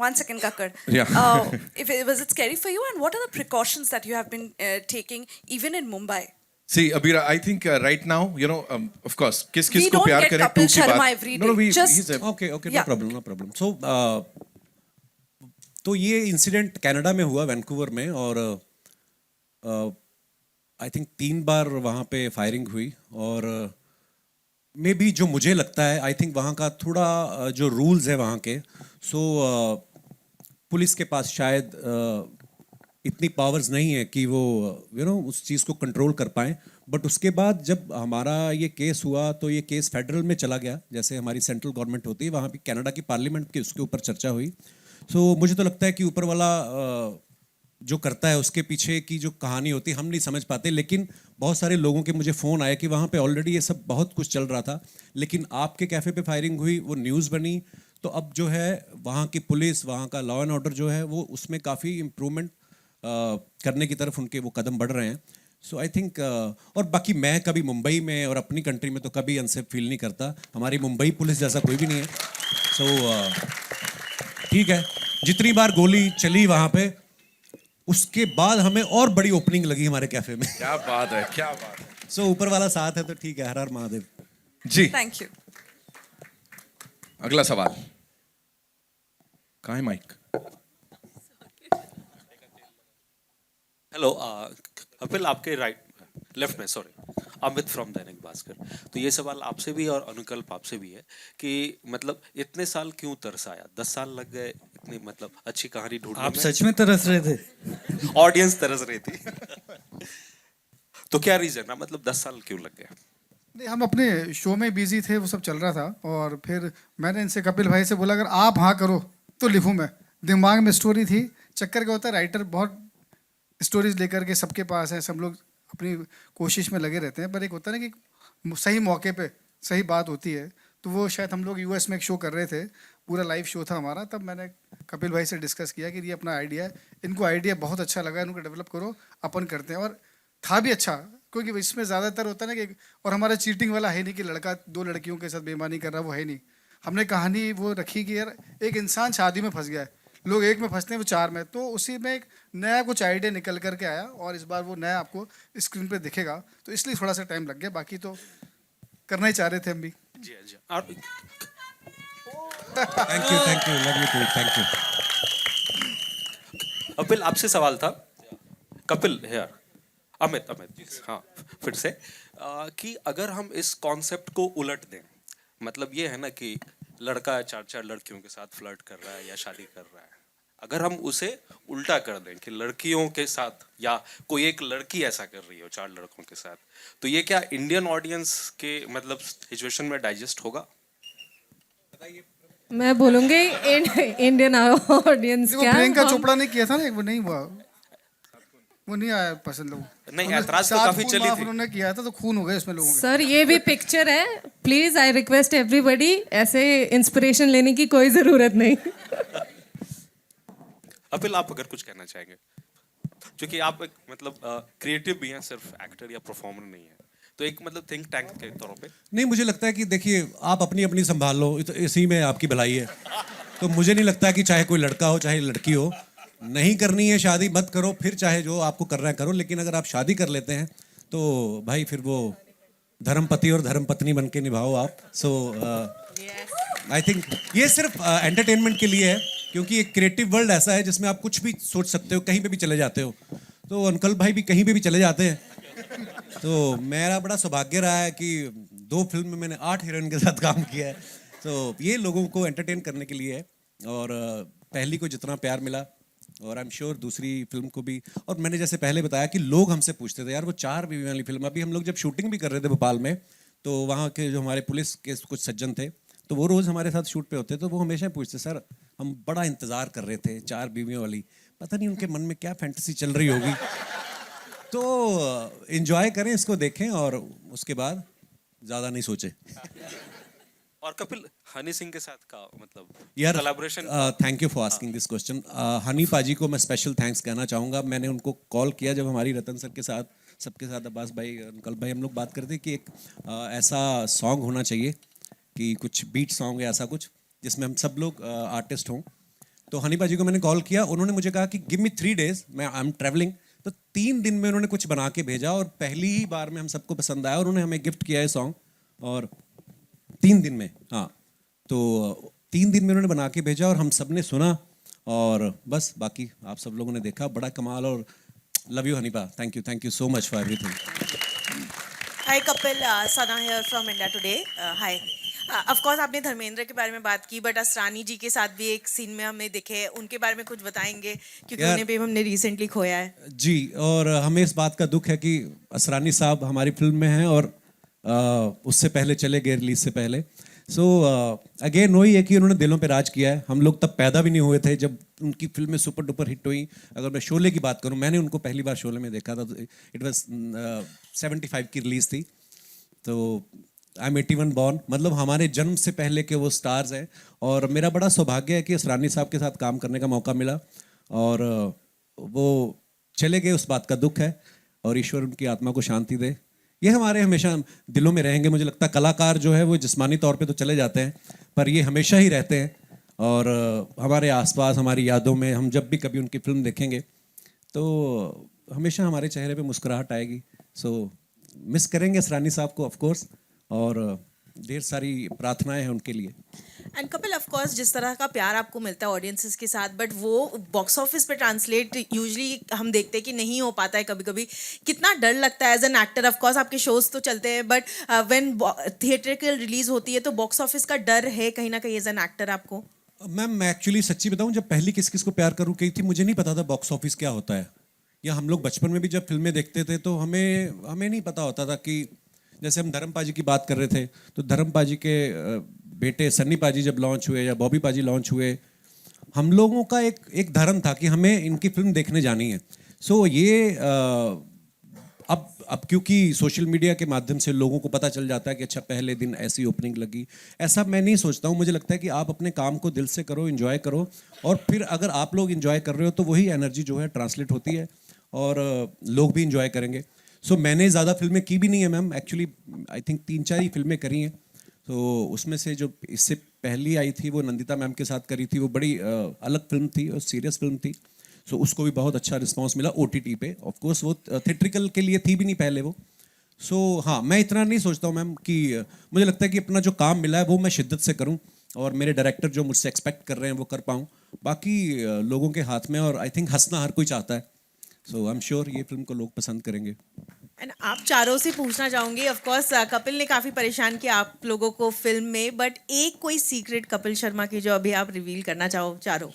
One second, Kakar. Yeah. Was it scary for you? And what are the precautions that you have been taking, even in Mumbai? See, Abira, I think right now, of course, किस We को don't प्यार get करें Kapil to की Sharma बात. every No, day. Just- he's a- okay, Yeah. no problem. So तो ये incident Canada में हुआ, वैंकूवर में. और आई थिंक 3 बार वहाँ पे फायरिंग हुई. और मे बी जो मुझे लगता है, आई थिंक वहाँ का थोड़ा जो रूल्स है वहाँ के, सो पुलिस के पास शायद इतनी पावर्स नहीं है कि वो उस चीज़ को कंट्रोल कर पाएँ. बट उसके बाद जब हमारा ये केस हुआ तो ये केस फेडरल में चला गया, जैसे हमारी सेंट्रल गवर्नमेंट होती है, वहाँ पे कनाडा की पार्लियामेंट की उसके ऊपर चर्चा हुई. सो मुझे तो लगता है कि ऊपर वाला जो करता है उसके पीछे की जो कहानी होती है हम नहीं समझ पाते. लेकिन बहुत सारे लोगों के मुझे फ़ोन आए कि वहाँ पे ऑलरेडी ये सब बहुत कुछ चल रहा था, लेकिन आपके कैफ़े पे फायरिंग हुई, वो न्यूज़ बनी. तो अब जो है वहाँ की पुलिस, वहाँ का लॉ एंड ऑर्डर जो है वो उसमें काफ़ी इम्प्रूवमेंट करने की तरफ उनके वो कदम बढ़ रहे हैं. सो आई थिंक और बाकी मैं कभी मुंबई में और अपनी कंट्री में तो कभी अनसेफ फील नहीं करता. हमारी मुंबई पुलिस जैसा कोई भी नहीं है. सो ठीक है, जितनी बार गोली चली वहाँ पे उसके बाद हमें और बड़ी ओपनिंग लगी हमारे कैफे में। क्या बात है, क्या बात है। सो ऊपर वाला साथ है तो ठीक है। हर हर महादेव जी। Thank you. अगला सवाल। कहाँ है माइक? हेलो कपिल, आपके लेफ्ट में, सॉरी, अमित फ्रॉम दैनिक भास्कर। तो ये सवाल आपसे भी और अनुकल्प आपसे भी है कि मतलब इतने साल क्यों तरस आया? 10 साल लग गए इतनी मतलब अच्छी कहानी ढूंढने आप में। सच में तरस रहे थे? ऑडियंस तरस रही थी। तो क्या रीजन है, मतलब 10 साल क्यों लग गए? नहीं, हम अपने शो में बिजी थे, वो सब चल रहा था। और फिर मैंने इनसे, कपिल भाई से बोला, अगर आप हाँ करो तो लिखूँ मैं। दिमाग में स्टोरी थी। चक्कर क्या होता है, राइटर बहुत स्टोरीज लेकर के सबके पास है, सब लोग अपनी कोशिश में लगे रहते हैं, पर एक होता है ना कि सही मौके पे सही बात होती है। तो वो शायद हम लोग यूएस में एक शो कर रहे थे, पूरा लाइव शो था हमारा, तब मैंने कपिल भाई से डिस्कस किया कि ये अपना आइडिया है, इनको आइडिया बहुत अच्छा लगा, इनको डेवलप करो, अपन करते हैं। और था भी अच्छा, क्योंकि इसमें ज़्यादातर होता है ना कि, और हमारा चीटिंग वाला है नहीं कि लड़का 2 लड़कियों के साथ बेईमानी कर रहा है, वो है नहीं। हमने कहानी वो रखी कि यार एक इंसान शादी में फंस गया है, लोग एक में फंसते हैं, वो 4 में, तो उसी में एक नया कुछ आइडिया निकल करके आया, और इस बार वो नया आपको स्क्रीन पे दिखेगा, तो इसलिए थोड़ा सा टाइम लग गया। बाकी तो करना ही चाह रहे थे हम भी। जी जी। और thank you love you too, thank you. Kapil, आपसे सवाल था। कपिल हेयर, अमित जी, हाँ फिर से कि अगर हम इस कॉन्सेप्ट को उलट दें, मतलब ये है ना कि लड़का 4 लड़कियों के साथ फ्लर्ट कर रहा है या शादी कर रहा है, अगर हम उसे उल्टा कर दें कि लड़कियों के साथ या कोई एक लड़की ऐसा कर रही हो 4 लड़कों के साथ, तो ये क्या इंडियन ऑडियंस के मतलब सिचुएशन में डाइजेस्ट होगा? मैं बोलूंगी इंडियन ऑडियंस वो क्या, प्रियंका हम- चोपड़ा ने किया था ना, वो नहीं हुआ, वो नहीं आया पसंद लोगों। नहीं, ऐतराज तो काफी चली थी। उन्होंने किया था तो खून हो गए इसमें लोगों के। सर ये भी पिक्चर है, प्लीज आई रिक्वेस्ट एवरीबॉडी, ऐसे इंस्पिरेशन लेने की कोई जरूरत नहीं। कपिल, आप अगर कुछ कहना चाहेंगे, क्योंकि आप एक मतलब क्रिएटिव भी हैं, सिर्फ एक्टर या परफॉर्मर नहीं है, तो एक मतलब थिंक टैंक के तौर पे। नहीं, मुझे लगता है कि देखिए, आप अपनी अपनी संभाल लो, इसी में आपकी भलाई है। तो मुझे नहीं लगता कि चाहे कोई लड़का हो चाहे लड़की हो, नहीं करनी है शादी मत करो, फिर चाहे जो आपको करना है करो, लेकिन अगर आप शादी कर लेते हैं तो भाई फिर वो धर्मपति और धर्मपत्नी बन के निभाओ आप। सो आई थिंक ये सिर्फ एंटरटेनमेंट के लिए है, क्योंकि एक क्रिएटिव वर्ल्ड ऐसा है जिसमें आप कुछ भी सोच सकते हो, कहीं पे भी चले जाते हो। तो अंकल भाई भी कहीं पे भी चले जाते हैं। तो मेरा बड़ा सौभाग्य रहा है कि 2 फिल्म में मैंने 8 हीरोइन के साथ काम किया है। तो ये लोगों को एंटरटेन करने के लिए है, और पहली को जितना प्यार मिला, और आई एम श्योर दूसरी फिल्म को भी। और मैंने जैसे पहले बताया कि लोग हमसे पूछते थे, यार वो 4 बीवी वाली फिल्म, अभी हम लोग जब शूटिंग भी कर रहे थे भोपाल में, तो वहाँ के जो हमारे पुलिस के कुछ सज्जन थे, तो वो रोज़ हमारे साथ शूट पे होते, तो वो हमेशा पूछते, सर हम बड़ा इंतज़ार कर रहे थे 4 बीवियों वाली, पता नहीं उनके मन में क्या फैंटेसी चल रही होगी। तो एंजॉय करें, इसको देखें, और उसके बाद ज़्यादा नहीं सोचें। और कपिल, हनी सिंह के साथ का मतलब यार collaboration. Thank you for asking this question. Honey पाजी को मैं स्पेशल थैंक्स कहना चाहूँगा। मैंने उनको कॉल किया जब हमारी रतन सर के साथ, सबके साथ, अब्बास भाई, अंकल भाई, हम लोग बात करते कि एक ऐसा सॉन्ग होना चाहिए कि कुछ बीट सॉन्ग या ऐसा कुछ जिसमें हम सब लोग आर्टिस्ट हों। तो हनी पाजी को मैंने कॉल किया, उन्होंने मुझे कहा कि गिव मी 3 days, मैं आई एम ट्रैवलिंग। तो 3 दिन में उन्होंने कुछ बना के भेजा, और पहली ही बार में हम सबको पसंद आया, और उन्होंने हमें गिफ्ट किया है सॉन्ग, और 3 दिन में, हाँ, तो 3 दिन में उन्होंने बना के भेजा और हम सब ने सुना, और बस बाकी आप सब लोगों ने देखा। बड़ा कमाल, और लव यू हनीपा, thank you so much for everything. Hi Kapil, Sana here from India Today. Hi, of course आपने धर्मेंद्र के बारे में बात की, बट असरानी जी के साथ भी एक सीन में हमें दिखे, उनके बारे में कुछ बताएंगे, क्योंकि उन्हें भी हमने रिसेंटली खोया है। जी, और हमें इस बात का दुख है कि असरानी साहब हमारी फिल्म में हैं, और उससे पहले चले गए रिलीज से पहले। सो अगेन वही है कि उन्होंने दिलों पे राज किया है। हम लोग तब पैदा भी नहीं हुए थे जब उनकी फिल्में सुपर डुपर हिट हुई। अगर मैं शोले की बात करूं, मैंने उनको पहली बार शोले में देखा था, तो इट वाज 75 की रिलीज थी, तो आई एम 81 बॉर्न, मतलब हमारे जन्म से पहले के वो स्टार्स हैं। और मेरा बड़ा सौभाग्य है कि असरानी साहब के साथ काम करने का मौका मिला, और वो चले गए, उस बात का दुख है, और ईश्वर उनकी आत्मा को शांति दे। ये हमारे हमेशा दिलों में रहेंगे। मुझे लगता है कलाकार जो है वो जिस्मानी तौर पे तो चले जाते हैं, पर ये हमेशा ही रहते हैं, और हमारे आसपास, हमारी यादों में। हम जब भी कभी उनकी फिल्म देखेंगे तो हमेशा हमारे चेहरे पे मुस्कुराहट आएगी. सो मिस करेंगे असरानी साहब को ऑफ कोर्स, और ढेर सारी प्रार्थनाएं हैं उनके लिए. एंड कपिल ऑफ कोर्स जिस तरह का प्यार आपको मिलता है ऑडियंसेस के साथ, बट वो बॉक्स ऑफिस पे ट्रांसलेट यूजुअली हम देखते हैं कि नहीं हो पाता है कभी कभी. कितना डर लगता है as an actor? Of course आपके शोज तो चलते हैं, बट व्हेन थिएट्रिकल रिलीज होती है तो बॉक्स ऑफिस का डर है कहीं ना कहीं एज एन एक्टर आपको? मैम मैं एक्चुअली सच्ची बताऊं, जब पहली किस किस को प्यार करूं कही थी, मुझे नहीं पता था बॉक्स ऑफिस क्या होता है. या हम लोग बचपन में भी जब फिल्में देखते थे तो हमें नहीं पता होता था कि, जैसे हम धर्म पाजी की बात कर रहे थे, तो धर्म पाजी के बेटे सन्नी पाजी जब लॉन्च हुए या बॉबी पाजी लॉन्च हुए, हम लोगों का एक धर्म था कि हमें इनकी फिल्म देखने जानी है. सो ये अब क्योंकि सोशल मीडिया के माध्यम से लोगों को पता चल जाता है कि अच्छा पहले दिन ऐसी ओपनिंग लगी, ऐसा मैं नहीं सोचता हूँ. मुझे लगता है कि आप अपने काम को दिल से करो, एंजॉय करो, और फिर अगर आप लोग एंजॉय कर रहे हो तो वही एनर्जी जो है ट्रांसलेट होती है और लोग भी एंजॉय करेंगे. सो मैंने ज़्यादा फिल्में की भी नहीं है मैम, एक्चुअली आई थिंक 3-4 ही फिल्में करी हैं. तो उसमें से जो इससे पहली आई थी वो नंदिता मैम के साथ करी थी, वो बड़ी अलग फिल्म थी और सीरियस फिल्म थी. सो उसको भी बहुत अच्छा रिस्पांस मिला OTT पे. ऑफ कोर्स वो थिएट्रिकल के लिए थी भी नहीं पहले वो. सो हाँ, मैं इतना नहीं सोचता हूँ मैम कि मुझे लगता है कि अपना जो काम मिला है वो मैं शिद्दत से करूँ और मेरे डायरेक्टर जो मुझसे एक्सपेक्ट कर रहे हैं वो कर पाऊँ. बाकी लोगों के हाथ में, और आई थिंक हंसना हर कोई चाहता है. सो आई एम श्योर ये फिल्म को लोग पसंद करेंगे. एंड आप चारों से पूछना चाहूंगी, ऑफ कोर्स कपिल ने काफी परेशान किया आप लोगों को फिल्म में, बट एक कोई सीक्रेट कपिल शर्मा की जो अभी आप रिवील करना चाहो चारों?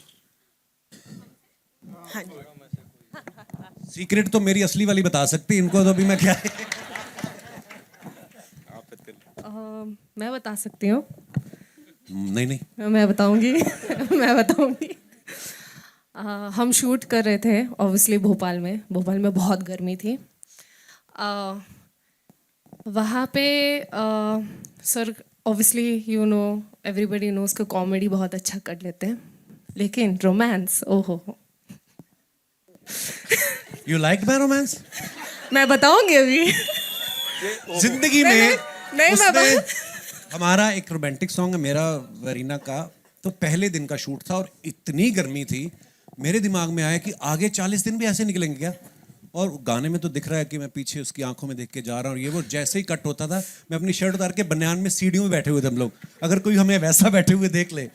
हाँ जी. सीक्रेट तो मेरी असली वाली बता सकती, इनको तो अभी मैं क्या मैं बता सकती हूँ. नहीं मैं बताऊंगी. मैं बताऊंगी. हम शूट कर रहे थे ऑब्वियसली भोपाल में बहुत गर्मी थी. वहाँ पे sir obviously you know everybody knows का कॉमेडी बहुत अच्छा कर लेते हैं, लेकिन रोमांस ओहो. You like my romance? मैं बताऊंगी अभी. जिंदगी में नहीं उसने हमारा एक रोमांटिक सॉन्ग है मेरा वरीना का, तो पहले दिन का शूट था और इतनी गर्मी थी, मेरे दिमाग में आया कि आगे 40 दिन भी ऐसे निकलेंगे क्या. और गाने में तो दिख रहा है कि मैं पीछे उसकी आंखों में देख के जा रहा हूँ. ये वो जैसे ही कट होता था, मैं अपनी शर्ट उतार के बनियान में सीढ़ियों में बैठे हुए थे हम लोग. अगर कोई हमें वैसा बैठे हुए देख ले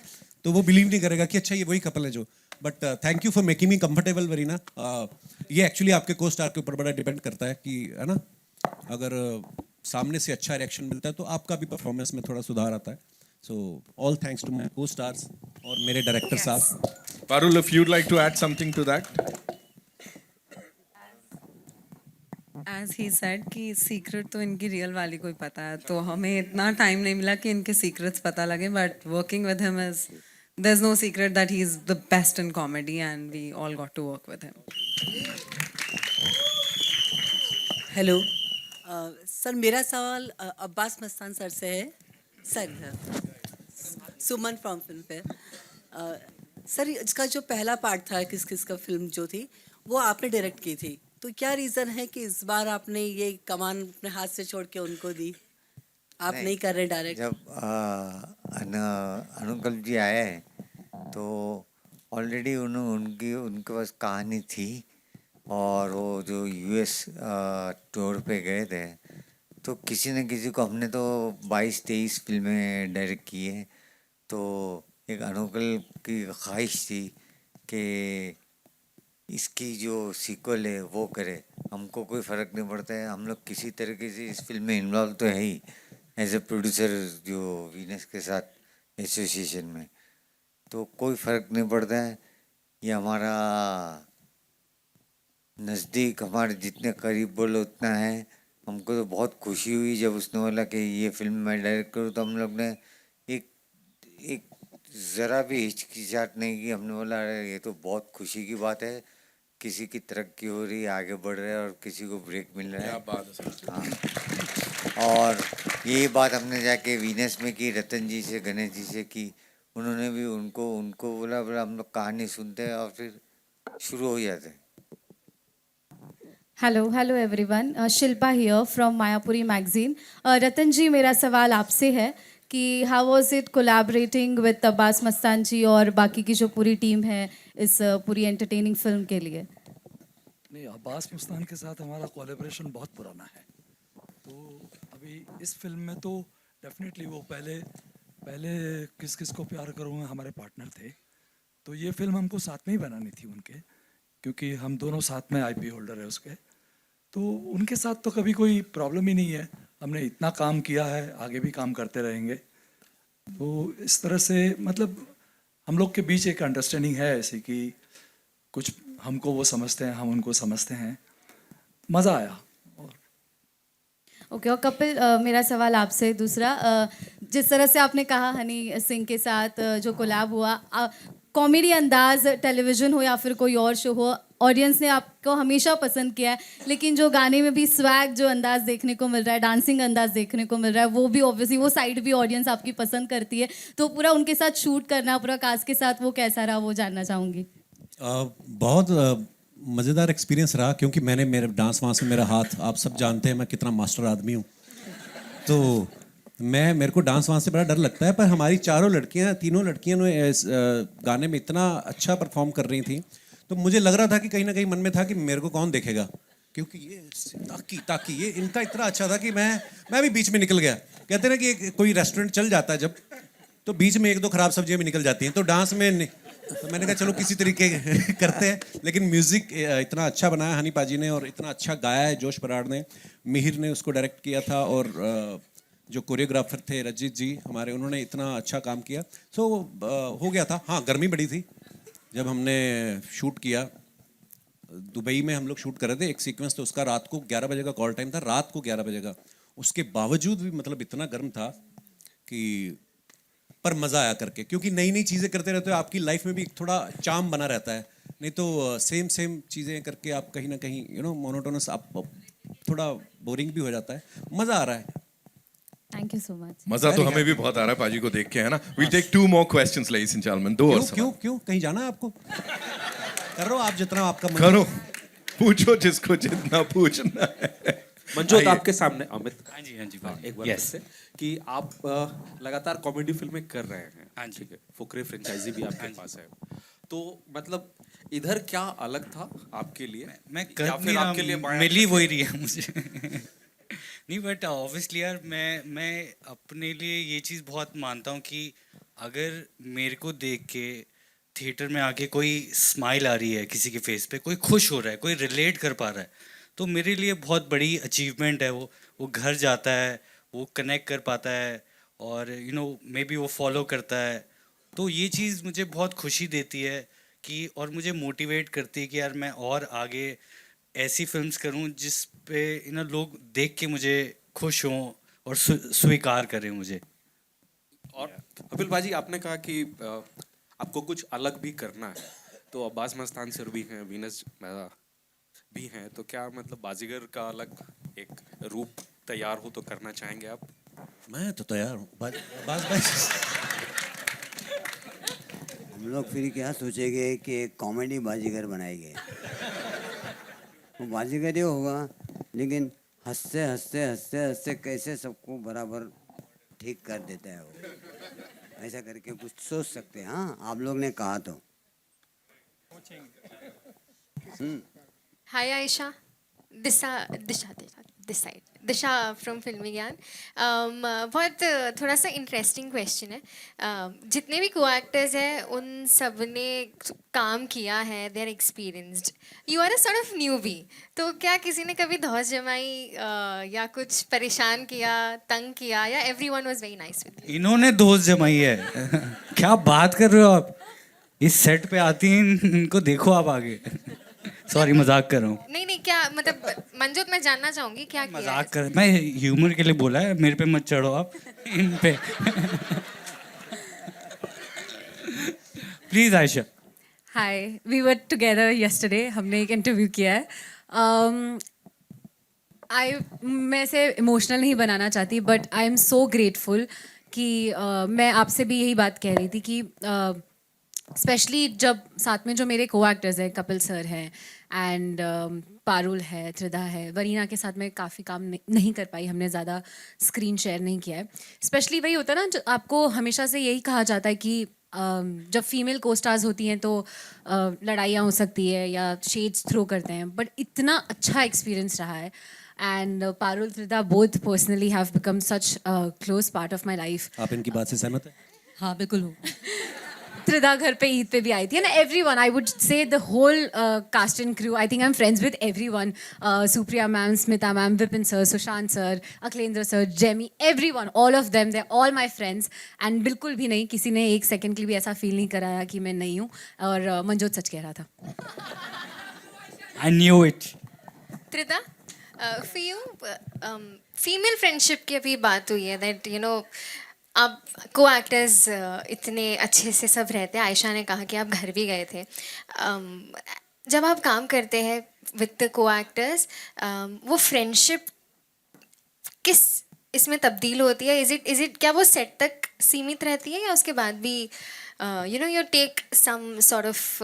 तो वो बिलीव नहीं करेगा कि अच्छा ये वही कपल है जो. But thank you for making me comfortable Varina. ये एक्चुअली आपके को स्टार के ऊपर बड़ा डिपेंड करता है कि, है ना, अगर सामने से अच्छा रिएक्शन मिलता है तो आपका भी परफॉर्मेंस में थोड़ा सुधार आता है. So all thanks to my co stars और मेरे डायरेक्टर साहब. Parul, if you'd like to add something to that. As he said कि सीक्रेट तो इनकी रियल वाली को ही पता है, तो हमें इतना टाइम नहीं मिला कि इनके सीक्रेट्स पता लगे, but working with him is there is no secret that he is the best in comedy and we all got to work with him. Hello sir, मेरा सवाल अब्बास मस्तान सर से है. Sir Suman from Filmfare. Sir इसका जो पहला part था किस किस का फिल्म जो थी वो आपने डायरेक्ट की थी, तो क्या रीज़न है कि इस बार आपने ये कमान अपने हाथ से छोड़ के उनको दी, आप नहीं कर रहे डायरेक्ट? जब अनुकल्प जी आए तो ऑलरेडी उनके पास कहानी थी और वो जो US टूर पे गए थे तो किसी न किसी को हमने तो 22-23 फिल्में डायरेक्ट की है. तो एक अनुकल्प की ख्वाहिश थी कि इसकी जो सीक्वल है वो करे. हमको कोई फ़र्क नहीं पड़ता है, हम लोग किसी तरीके से इस फिल्म में इन्वॉल्व तो है ही एज ए प्रोड्यूसर जो वीनस के साथ एसोसिएशन में, तो कोई फ़र्क नहीं पड़ता है. ये हमारा नज़दीक, हमारे जितने करीब बोलो उतना है. हमको तो बहुत खुशी हुई जब उसने बोला कि ये फिल्म मैं डायरेक्ट करूँ, तो हम लोग ने एक ज़रा भी हिचकिचाहट नहीं की. हमने बोला अरे ये तो बहुत खुशी की बात है, किसी की तरक्की हो रही है, आगे बढ़ रहा है और किसी को ब्रेक मिल रहा है. हाँ, और यही बात हमने जाके वीनस में की, रतन जी से, गणेश जी से की. उन्होंने भी उनको बोला हम लोग कहानी सुनते हैं और फिर शुरू हो जाते हैं. Hello everyone, Shilpa here from Mayapuri magazine. Ratan ji, मेरा सवाल आपसे है कि how was it collaborating with Abbas Mustan ji और बाकी की जो पूरी टीम है इस पूरी एंटरटेनिंग फिल्म के लिए? नहीं, अब्बास मुस्तान के साथ हमारा कोलैबोरेशन बहुत पुराना है। तो अभी इस फिल्म में तो डेफिनेटली वो पहले किस किस को प्यार करूँगा हमारे पार्टनर थे। तो ये फिल्म हमको साथ में ही बनानी थी उनके, क्योंकि हम दोनों साथ में आईपी होल्डर है उसके। तो उनके साथ तो कभी कोई प्रॉब्लम ही नहीं है। हमने इतना काम किया है, आगे भी काम करते रहेंगे। तो इस तरह से मतलब हम लोग के बीच एक अंडरस्टैंडिंग है ऐसी कि कुछ हमको वो समझते हैं, हम उनको समझते हैं। मज़ा आया। ओके, और कपिल, मेरा सवाल आपसे दूसरा, जिस तरह से आपने कहा हनी सिंह के साथ जो कोलैब हुआ, कॉमेडी अंदाज टेलीविज़न हो या फिर कोई और शो हो, ऑडियंस ने आपको हमेशा पसंद किया है, लेकिन जो गाने में भी स्वैग जो अंदाज देखने को मिल रहा है, डांसिंग अंदाज देखने को मिल रहा है, वो भी ऑब्वियसली वो साइड भी ऑडियंस आपकी पसंद करती है। तो पूरा उनके साथ शूट करना, पूरा कास्ट के साथ, वो कैसा रहा, वो जानना चाहूँगी। बहुत मज़ेदार एक्सपीरियंस रहा, क्योंकि मैंने मेरे डांस वांस में मेरा हाथ, आप सब जानते हैं मैं कितना मास्टर आदमी हूँ। तो मेरे को डांस वांस से बड़ा डर लगता है, पर हमारी तीनों लड़कियाँ ने इस गाने में इतना अच्छा परफॉर्म कर रही थी, तो मुझे लग रहा था कि कहीं ना कहीं मन में था कि मेरे को कौन देखेगा, क्योंकि ये ताकि ये इनका इतना अच्छा था कि मैं भी बीच में निकल गया। कहते हैं ना कि कोई रेस्टोरेंट चल जाता है जब, तो बीच में एक दो खराब सब्जियां भी निकल जाती हैं। तो डांस में तो मैंने कहा चलो किसी तरीके करते हैं, लेकिन म्यूज़िक इतना अच्छा बनाया हनी पाजी ने, और इतना अच्छा गाया है जोश बराड़ ने। मिहिर ने उसको डायरेक्ट किया था, और जो कोरियोग्राफर थे रजित जी हमारे, उन्होंने इतना अच्छा काम किया। सो हो गया था। हाँ, गर्मी बड़ी थी जब हमने शूट किया। दुबई में हम लोग शूट कर रहे थे, एक सीक्वेंस तो उसका रात को 11 बजे का कॉल टाइम था, रात को 11 बजे का। उसके बावजूद भी मतलब इतना गर्म था कि, पर मज़ा आया करके, क्योंकि नई नई चीज़ें करते रहते हो, आपकी लाइफ में भी थोड़ा चार्म बना रहता है। नहीं तो सेम चीज़ें करके आप कहीं ना कहीं मोनोटोनस, आप थोड़ा बोरिंग भी हो जाता है। मज़ा आ रहा है। Thank you so much. मजा तो हमें भी बहुत आ रहा है पाजी को देख के, है ना। We take 2 more questions, ladies and gentlemen। दो और सवाल। क्यों कहीं जाना है आपको? करो आप जितना आपका मन करो, पूछो जिसको जितना पूछना है। मंजोत, आपके सामने अमित। हाँ जी एक बार फिर से कि आप लगातार कॉमेडी फिल्में कर रहे हैं। हाँ जी। ठीक है, फुकरे फ्रेंचाइजी भी आपके पास है। तो मतलब इधर क्या अलग था आपके लिए? मैं या कर फिर नहीं रहा, आपके लिए मिली वही रही है मुझे। नहीं, बट ऑब्वियसली यार, मैं अपने लिए ये चीज़ बहुत मानता हूँ कि अगर मेरे को देख के थिएटर में आके कोई स्माइल आ रही है किसी के फेस पे, कोई खुश हो रहा है, कोई रिलेट कर पा रहा है, तो मेरे लिए बहुत बड़ी अचीवमेंट है। वो घर जाता है, वो कनेक्ट कर पाता है, और मे बी वो फॉलो करता है। तो ये चीज़ मुझे बहुत खुशी देती है कि, और मुझे मोटिवेट करती है कि यार मैं और आगे ऐसी फिल्म्स करूं जिस पे लोग देख के मुझे खुश हों और स्वीकार करें मुझे। और कपिल भाजी, आपने कहा कि आपको कुछ अलग भी करना है, तो अब्बास मस्तान सर भी हैं, वीनस भी हैं, तो क्या मतलब बाजीगर का अलग एक रूप तैयार हो तो करना चाहेंगे आप? मैं तो तैयार हूँ बाज भाई। हम लोग फिर क्या सोचेंगे कि एक कॉमेडी बाजीगर बनाएंगे। वो बाजीगर ही होगा, लेकिन हंसते हंसते हंसते हंसते कैसे सबको बराबर ठीक कर देता है वो। ऐसा करके कुछ सोच सकते हैं। हाँ, आप लोग ने कहा तो। Hi Aisha, this side, Disha from फिल्मी ज्ञान। बहुत थोड़ा सा इंटरेस्टिंग क्वेश्चन है। जितने भी को एक्टर्स हैं उन सब ने काम किया है, they are experienced, you are a sort of newbie. तो क्या किसी ने कभी धौस जमाई या कुछ परेशान किया, तंग किया, या everyone was very nice with you? इन्होंने दोस्त जमाई है। क्या बात कर रहे हो आप? इस सेट पे आती हैं, इनको देखो आप आगे। सॉरी, मजाक कर रहा हूँ। नहीं, क्या मतलब मंजूत, मैं जानना चाहूंगी क्या किया है? मजाक कर, मैं ह्यूमर के लिए बोला है, मेरे पे मत चढ़ो आप इन पे। Please Ayesha. Hi, we were together yesterday, हमने एक इंटरव्यू किया है। मैं इसे इमोशनल नहीं बनाना चाहती, but I am so grateful कि मैं आपसे भी यही बात कह रही थी कि स्पेशली जब साथ में जो मेरे को एक्टर्स हैं, कपिल सर हैं एंड पारुल है, त्रिधा है, वरीना के साथ मैं काफ़ी काम नहीं कर पाई, हमने ज़्यादा स्क्रीन शेयर नहीं किया है। स्पेशली वही होता है ना, जो आपको हमेशा से यही कहा जाता है कि जब फीमेल को स्टार्स होती हैं तो लड़ाइयाँ हो सकती है या शेड्स थ्रो करते हैं, बट इतना अच्छा एक्सपीरियंस रहा है and Parul, Tridha both personally have become such close part of my life. आप इनकी बात से सहमत हैं? हाँ बिल्कुल हूँ। त्रिधा घर पे ईद पे भी आई थी and everyone, I would say the whole cast and crew, I think I am friends with everyone, Supriya ma'am, Smita ma'am, Vipin sir, Sushant sir, Akhilendra sir, Jamie, everyone, all of them, they all my friends and बिल्कुल भी नहीं, किसी ने एक second के लिए भी ऐसा फील नहीं कराया कि मैं नहीं हूँ, और मंजोत सच कह रहा था। I knew it. Tridha, for you, female friendship की अभी बात हुई है दैट यू नो आप को एक्टर्स इतने अच्छे से सब रहते हैं। आयशा ने कहा कि आप घर भी गए थे। जब आप काम करते हैं विद द को एक्टर्स, वो फ्रेंडशिप किस इसमें तब्दील होती है? इज इट क्या वो सेट तक सीमित रहती है या उसके बाद भी you know you take some sort of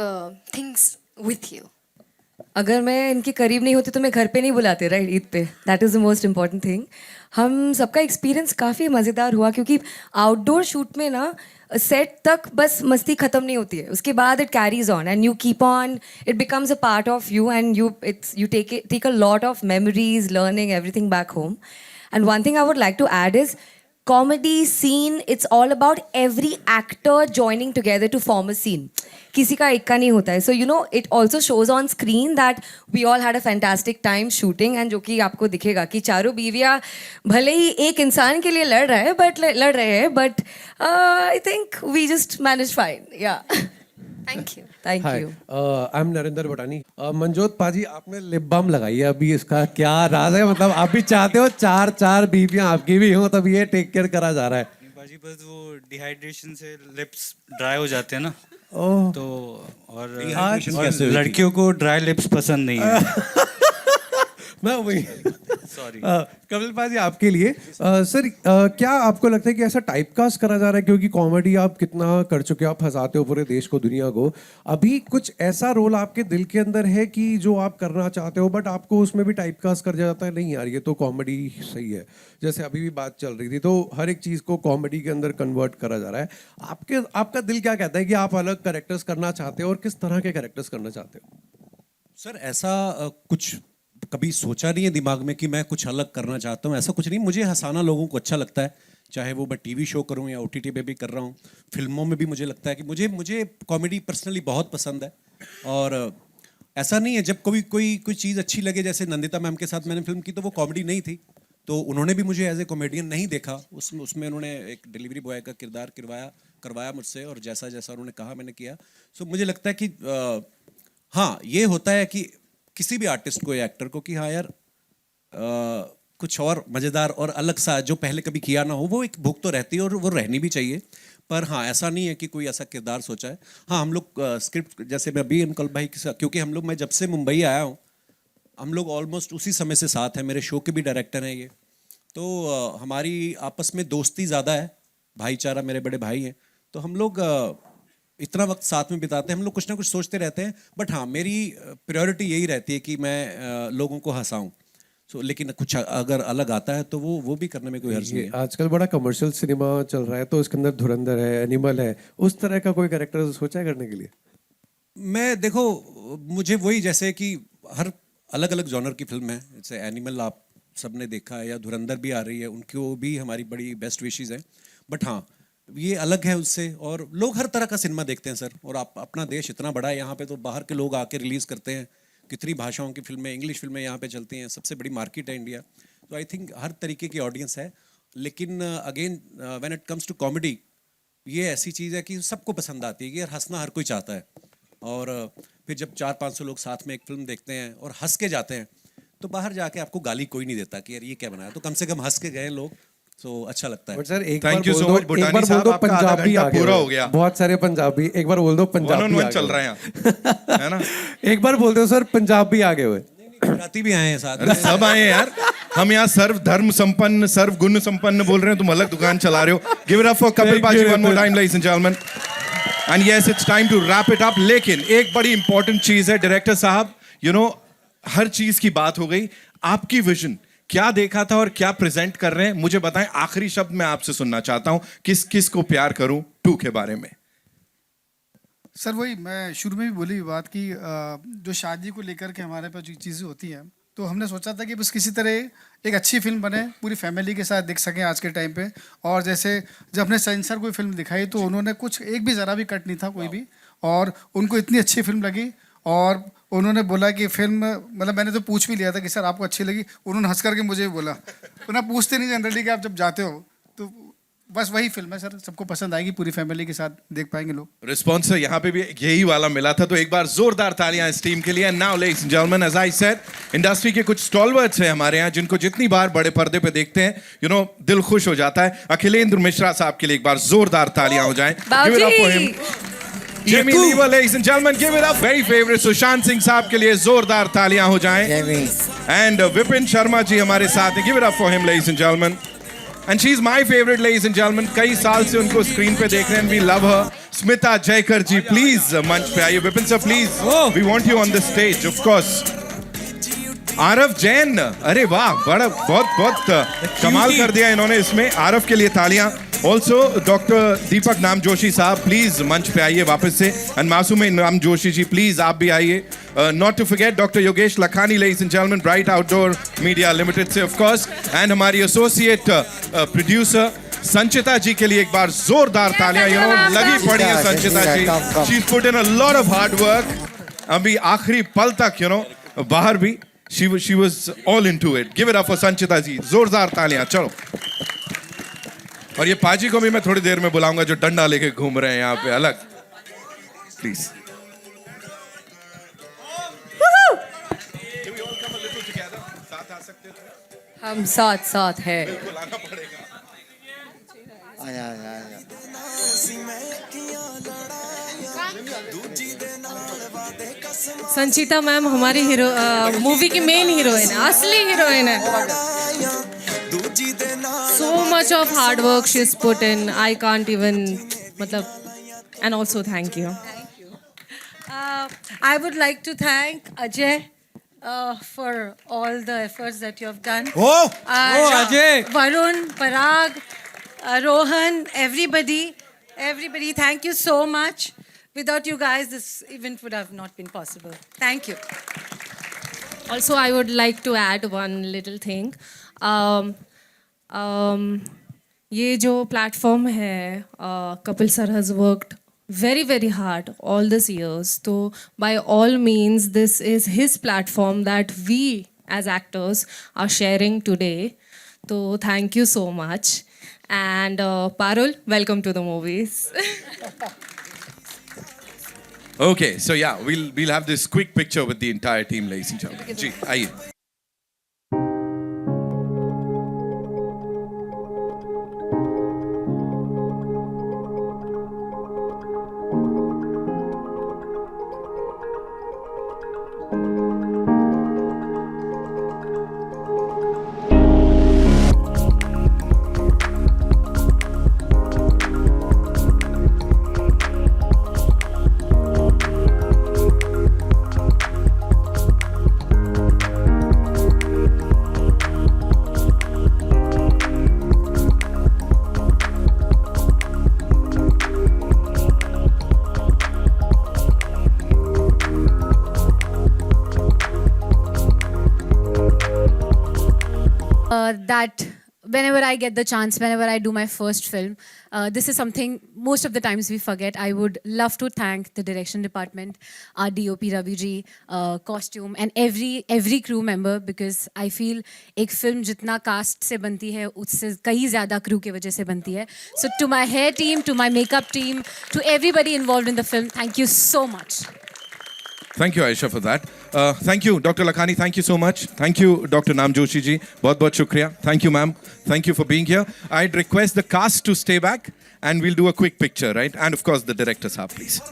things with you? अगर मैं इनके करीब नहीं होती तो मैं घर पे नहीं बुलाते, राइट, ईद पे। That is the most important thing. हम सबका एक्सपीरियंस काफ़ी मज़ेदार हुआ क्योंकि आउटडोर शूट में ना सेट तक बस मस्ती ख़त्म नहीं होती है, उसके बाद it carries on and you keep on, it becomes a part of you and you take a lot of memories, learning everything back home. And one thing I would like to add is comedy scene, it's all about every actor joining together to form a scene. किसी का एक का नहीं होता है. So you know it also shows on screen that we all had a fantastic time shooting and जो कि आपको दिखेगा कि चारों बीवियाँ भले ही एक इंसान के लिए लड़ रहे हैं but I think we just managed fine. Yeah. Thank you. Thank Hi, you. I'm Narendra भटानी. Manjot पाजी, आपने लिप बाम लगाई है, अभी इसका क्या राज है? मतलब आप भी चाहते हो चार बीवियां आपकी भी हो, तब ये टेक केयर करा जा रहा है? पाजी बस वो डिहाइड्रेशन से लिप्स ड्राई हो जाते हैं ना, ओह, तो और कैसे हुई? लड़कियों को ड्राई लिप्स पसंद नहीं है। मैं वही सॉरी। कपिल पाजी, आपके लिए सर, क्या आपको लगता है कि ऐसा टाइपकास्ट करा जा रहा है? क्योंकि कॉमेडी आप कितना कर चुके हो, आप हंसाते हो पूरे देश को, दुनिया को, अभी कुछ ऐसा रोल आपके दिल के अंदर है कि जो आप करना चाहते हो बट आपको उसमें भी टाइपकास्ट कर जाता है, नहीं यार ये तो कॉमेडी सही है? जैसे अभी भी बात चल रही थी, तो हर एक चीज़ को कॉमेडी के अंदर कन्वर्ट करा जा रहा है। आपका दिल क्या कहता है कि आप अलग कैरेक्टर्स करना चाहते हो और किस तरह के कैरेक्टर्स करना चाहते हो? सर ऐसा कुछ कभी सोचा नहीं है दिमाग में कि मैं कुछ अलग करना चाहता हूँ, ऐसा कुछ नहीं। मुझे हंसाना लोगों को अच्छा लगता है, चाहे वो मैं टीवी शो करूँ या OTT पे भी कर रहा हूँ, फिल्मों में भी मुझे लगता है कि मुझे कॉमेडी पर्सनली बहुत पसंद है। और ऐसा नहीं है जब कोई चीज़ अच्छी लगे, जैसे नंदिता मैम के साथ मैंने फिल्म की तो वो कॉमेडी नहीं थी, तो उन्होंने भी मुझे एज ए कॉमेडियन नहीं देखा, उसमें उन्होंने एक डिलीवरी बॉय का किरदार करवाया मुझसे, और जैसा जैसा उन्होंने कहा मैंने किया। सो मुझे लगता है कि हाँ, ये होता है कि किसी भी आर्टिस्ट को या एक्टर को कि हाँ यार कुछ और मज़ेदार और अलग सा जो पहले कभी किया ना हो, वो एक भूख तो रहती है और वो रहनी भी चाहिए। पर हाँ, ऐसा नहीं है कि कोई ऐसा किरदार सोचा है। हाँ, हम लोग स्क्रिप्ट, जैसे मैं अभी अंकल भाई के साथ, क्योंकि मैं जब से मुंबई आया हूँ, हम लोग ऑलमोस्ट उसी समय से साथ हैं, मेरे शो के भी डायरेक्टर हैं ये, तो हमारी आपस में दोस्ती ज़्यादा है, भाईचारा, मेरे बड़े भाई हैं, तो हम लोग इतना वक्त साथ में बिताते हैं, हम लोग कुछ ना कुछ सोचते रहते हैं। बट हाँ, मेरी प्रायोरिटी यही रहती है कि मैं लोगों को हंसाऊं। लेकिन कुछ अगर अलग आता है तो वो भी करने में कोई हर्ज नहीं है। आजकल बड़ा कमर्शियल सिनेमा चल रहा है, तो इसके अंदर धुरंधर है, एनिमल है, उस तरह का कोई कैरेक्टर सोचा है करने के लिए? मैं देखो, मुझे वही, जैसे कि हर अलग अलग जॉनर की फिल्म है, जैसे एनिमल आप सबने देखा है, या धुरंधर भी आ रही है, उनको भी हमारी बड़ी बेस्ट विशेज़ हैं। बट हाँ, ये अलग है उससे, और लोग हर तरह का सिनेमा देखते हैं सर। और अपना देश इतना बड़ा है, यहाँ पे तो बाहर के लोग आके रिलीज़ करते हैं, कितनी भाषाओं की फिल्में, इंग्लिश फिल्में यहाँ पे चलती हैं, सबसे बड़ी मार्केट है इंडिया। तो आई थिंक हर तरीके की ऑडियंस है। लेकिन again when it comes to comedy, ये ऐसी चीज़ है कि सबको पसंद आती है कि यार हंसना हर कोई चाहता है। और फिर जब 400-500 लोग साथ में एक फिल्म देखते हैं और हंस के जाते हैं, तो बाहर जाके आपको गाली कोई नहीं देता कि यार ये क्या बनाया, तो कम से कम हंस के गए लोग, तो अच्छा लगता है। बट सर एक Thank you so much, बार भूटानी बोल साहब, दो आपका आधा पंजाबी घंटा आ गए, पूरा हो गया। बहुत सारे पंजाबी, एक बार बोल दो पंजाबी One on one आ चल गए। रहे हैं है ना? एक बार बोल दो सर, पंजाबी आगे हुए। गुजराती भी आए हैं साथ अरे सब आए हैं यार, हम यहाँ सर्व धर्म संपन्न, सर्व गुण संपन्न बोल रहे हैं, तुम अलग दुकान चला रहे हो। Give it up for Kapil paaji one more time, ladies and gentleman. And yes it's time to wrap it up. लेकिन एक बड़ी इंपॉर्टेंट चीज है डायरेक्टर साहब, यू नो हर चीज की बात हो गई, आपकी विजन क्या देखा था और क्या प्रेजेंट कर रहे हैं मुझे बताएं। आखिरी शब्द मैं आपसे सुनना चाहता हूं, किस किस को प्यार करूं 2 के बारे में। सर वही मैं शुरू में भी बोली बात की, जो शादी को लेकर के हमारे पास जो चीज़ें होती हैं, तो हमने सोचा था कि बस किसी तरह एक अच्छी फिल्म बने, पूरी फैमिली के साथ देख सकें आज के टाइम पे। और जैसे जब हमने सेंसर कोई फिल्म दिखाई तो उन्होंने कुछ एक भी ज़रा भी कट नहीं था कोई भी, और उनको इतनी अच्छी फिल्म लगी। और उन्होंने बोला कि फिल्म, मतलब मैंने तो पूछ भी लिया था कि सर आपको अच्छी लगी, उन्होंने हंस करके मुझे बोला, उन्हें पूछते नहीं जनरली कि आप जब जाते हो, तो बस वही फिल्म है सर, सबको पसंद आएगी, पूरी फैमिली के साथ देख पाएंगे लोग। रिस्पॉन्स यहाँ पे भी यही वाला मिला था, तो एक बार जोरदार तालियां इस टीम के लिए। Now ladies and gentleman, as I said, industry के कुछ स्टॉलवर्ड्स हैं हमारे यहाँ जिनको जितनी बार बड़े पर्दे पे देखते हैं यू नो दिल खुश हो जाता है। अखिलेंद्र मिश्रा साहब के लिए एक बार जोरदार तालियां हो जाएं। Give it up for him. Jamie Lever, ladies and gentlemen, give it up. Very favorite Sushant Singh साहब के लिए जोरदार तालियां हो जाएं। एंड विपिन शर्मा जी हमारे साथ हैं। Give it up for him, ladies and gentlemen. And she's my favorite, ladies and gentlemen. कई साल से उनको स्क्रीन पे देख रहे हैं, we love her. Smita Jaykar ji, please मंच पे आइए। Vipin sir please, we want you on the stage, of course. Aarav Jain, अरे वाह, बड़ा बहुत कमाल कर दिया इन्होंने इसमें। आरव के लिए तालियां। ऑल्सो डॉक्टर दीपक नाम जोशी साहब, प्लीज मंच पे आइए वापस से। एंड मासूम नाम जोशी जी, प्लीज आप भी आइए। Not to forget doctor Yogesh Lakhani, ladies and gentleman, bright outdoor media limited से ऑफ कोर्स। एंड हमारी एसोसिएट प्रोड्यूसर संचिता जी के लिए एक बार जोरदार तालियां। यू नो लगी पड़ी है Sanchita ji, she put in a lot of hard work. अभी आखिरी पल तक यू नो बाहर भी she was all into it. Give it up for संचिता जी, जोरदार तालियां। चलो, और ये पाजी को भी मैं थोड़ी देर में बुलाऊंगा जो डंडा लेके घूम रहे हैं यहाँ पे अलग, प्लीज। हम साथ साथ है। संचिता मैम हमारी हीरो मूवी की मेन हीरोइन है, असली हीरोइन है। So much of hard work she's put in. I can't even, मतलब, and also thank you. I would like to thank Ajay for all the efforts that you have done. Oh, Ajay. Varun, Parag, Rohan, everybody, thank you so much. Without you guys, this event would have not been possible. Thank you. Also, I would like to add one little thing. ये जो platform है, Kapil sir has worked very very hard all these years, so by all means this is his platform that we as actors are sharing today, so thank you so much. And Parul, welcome to the movies. Okay, so yeah, we'll have this quick picture with the entire team, ladies and gentlemen. जी आइए। That whenever I get the chance, whenever I do my first film, this is something most of the times we forget. I would love to thank the direction department, our DOP Ravi ji, costume, and every crew member, because I feel एक film जितना cast से बनती है उससे कहीं ज़्यादा crew की वजह से बनती है. So to my hair team, to my makeup team, to everybody involved in the film, thank you so much. Thank you, Aisha, for that. Thank you, Dr. Lakhani. Thank you so much. Thank you, Dr. Naam Joshi ji. बहुत shukriya. Thank you, ma'am. Thank you for being here. I'd request the cast to stay back and we'll do a quick picture, right? And of course, the director, sir, please.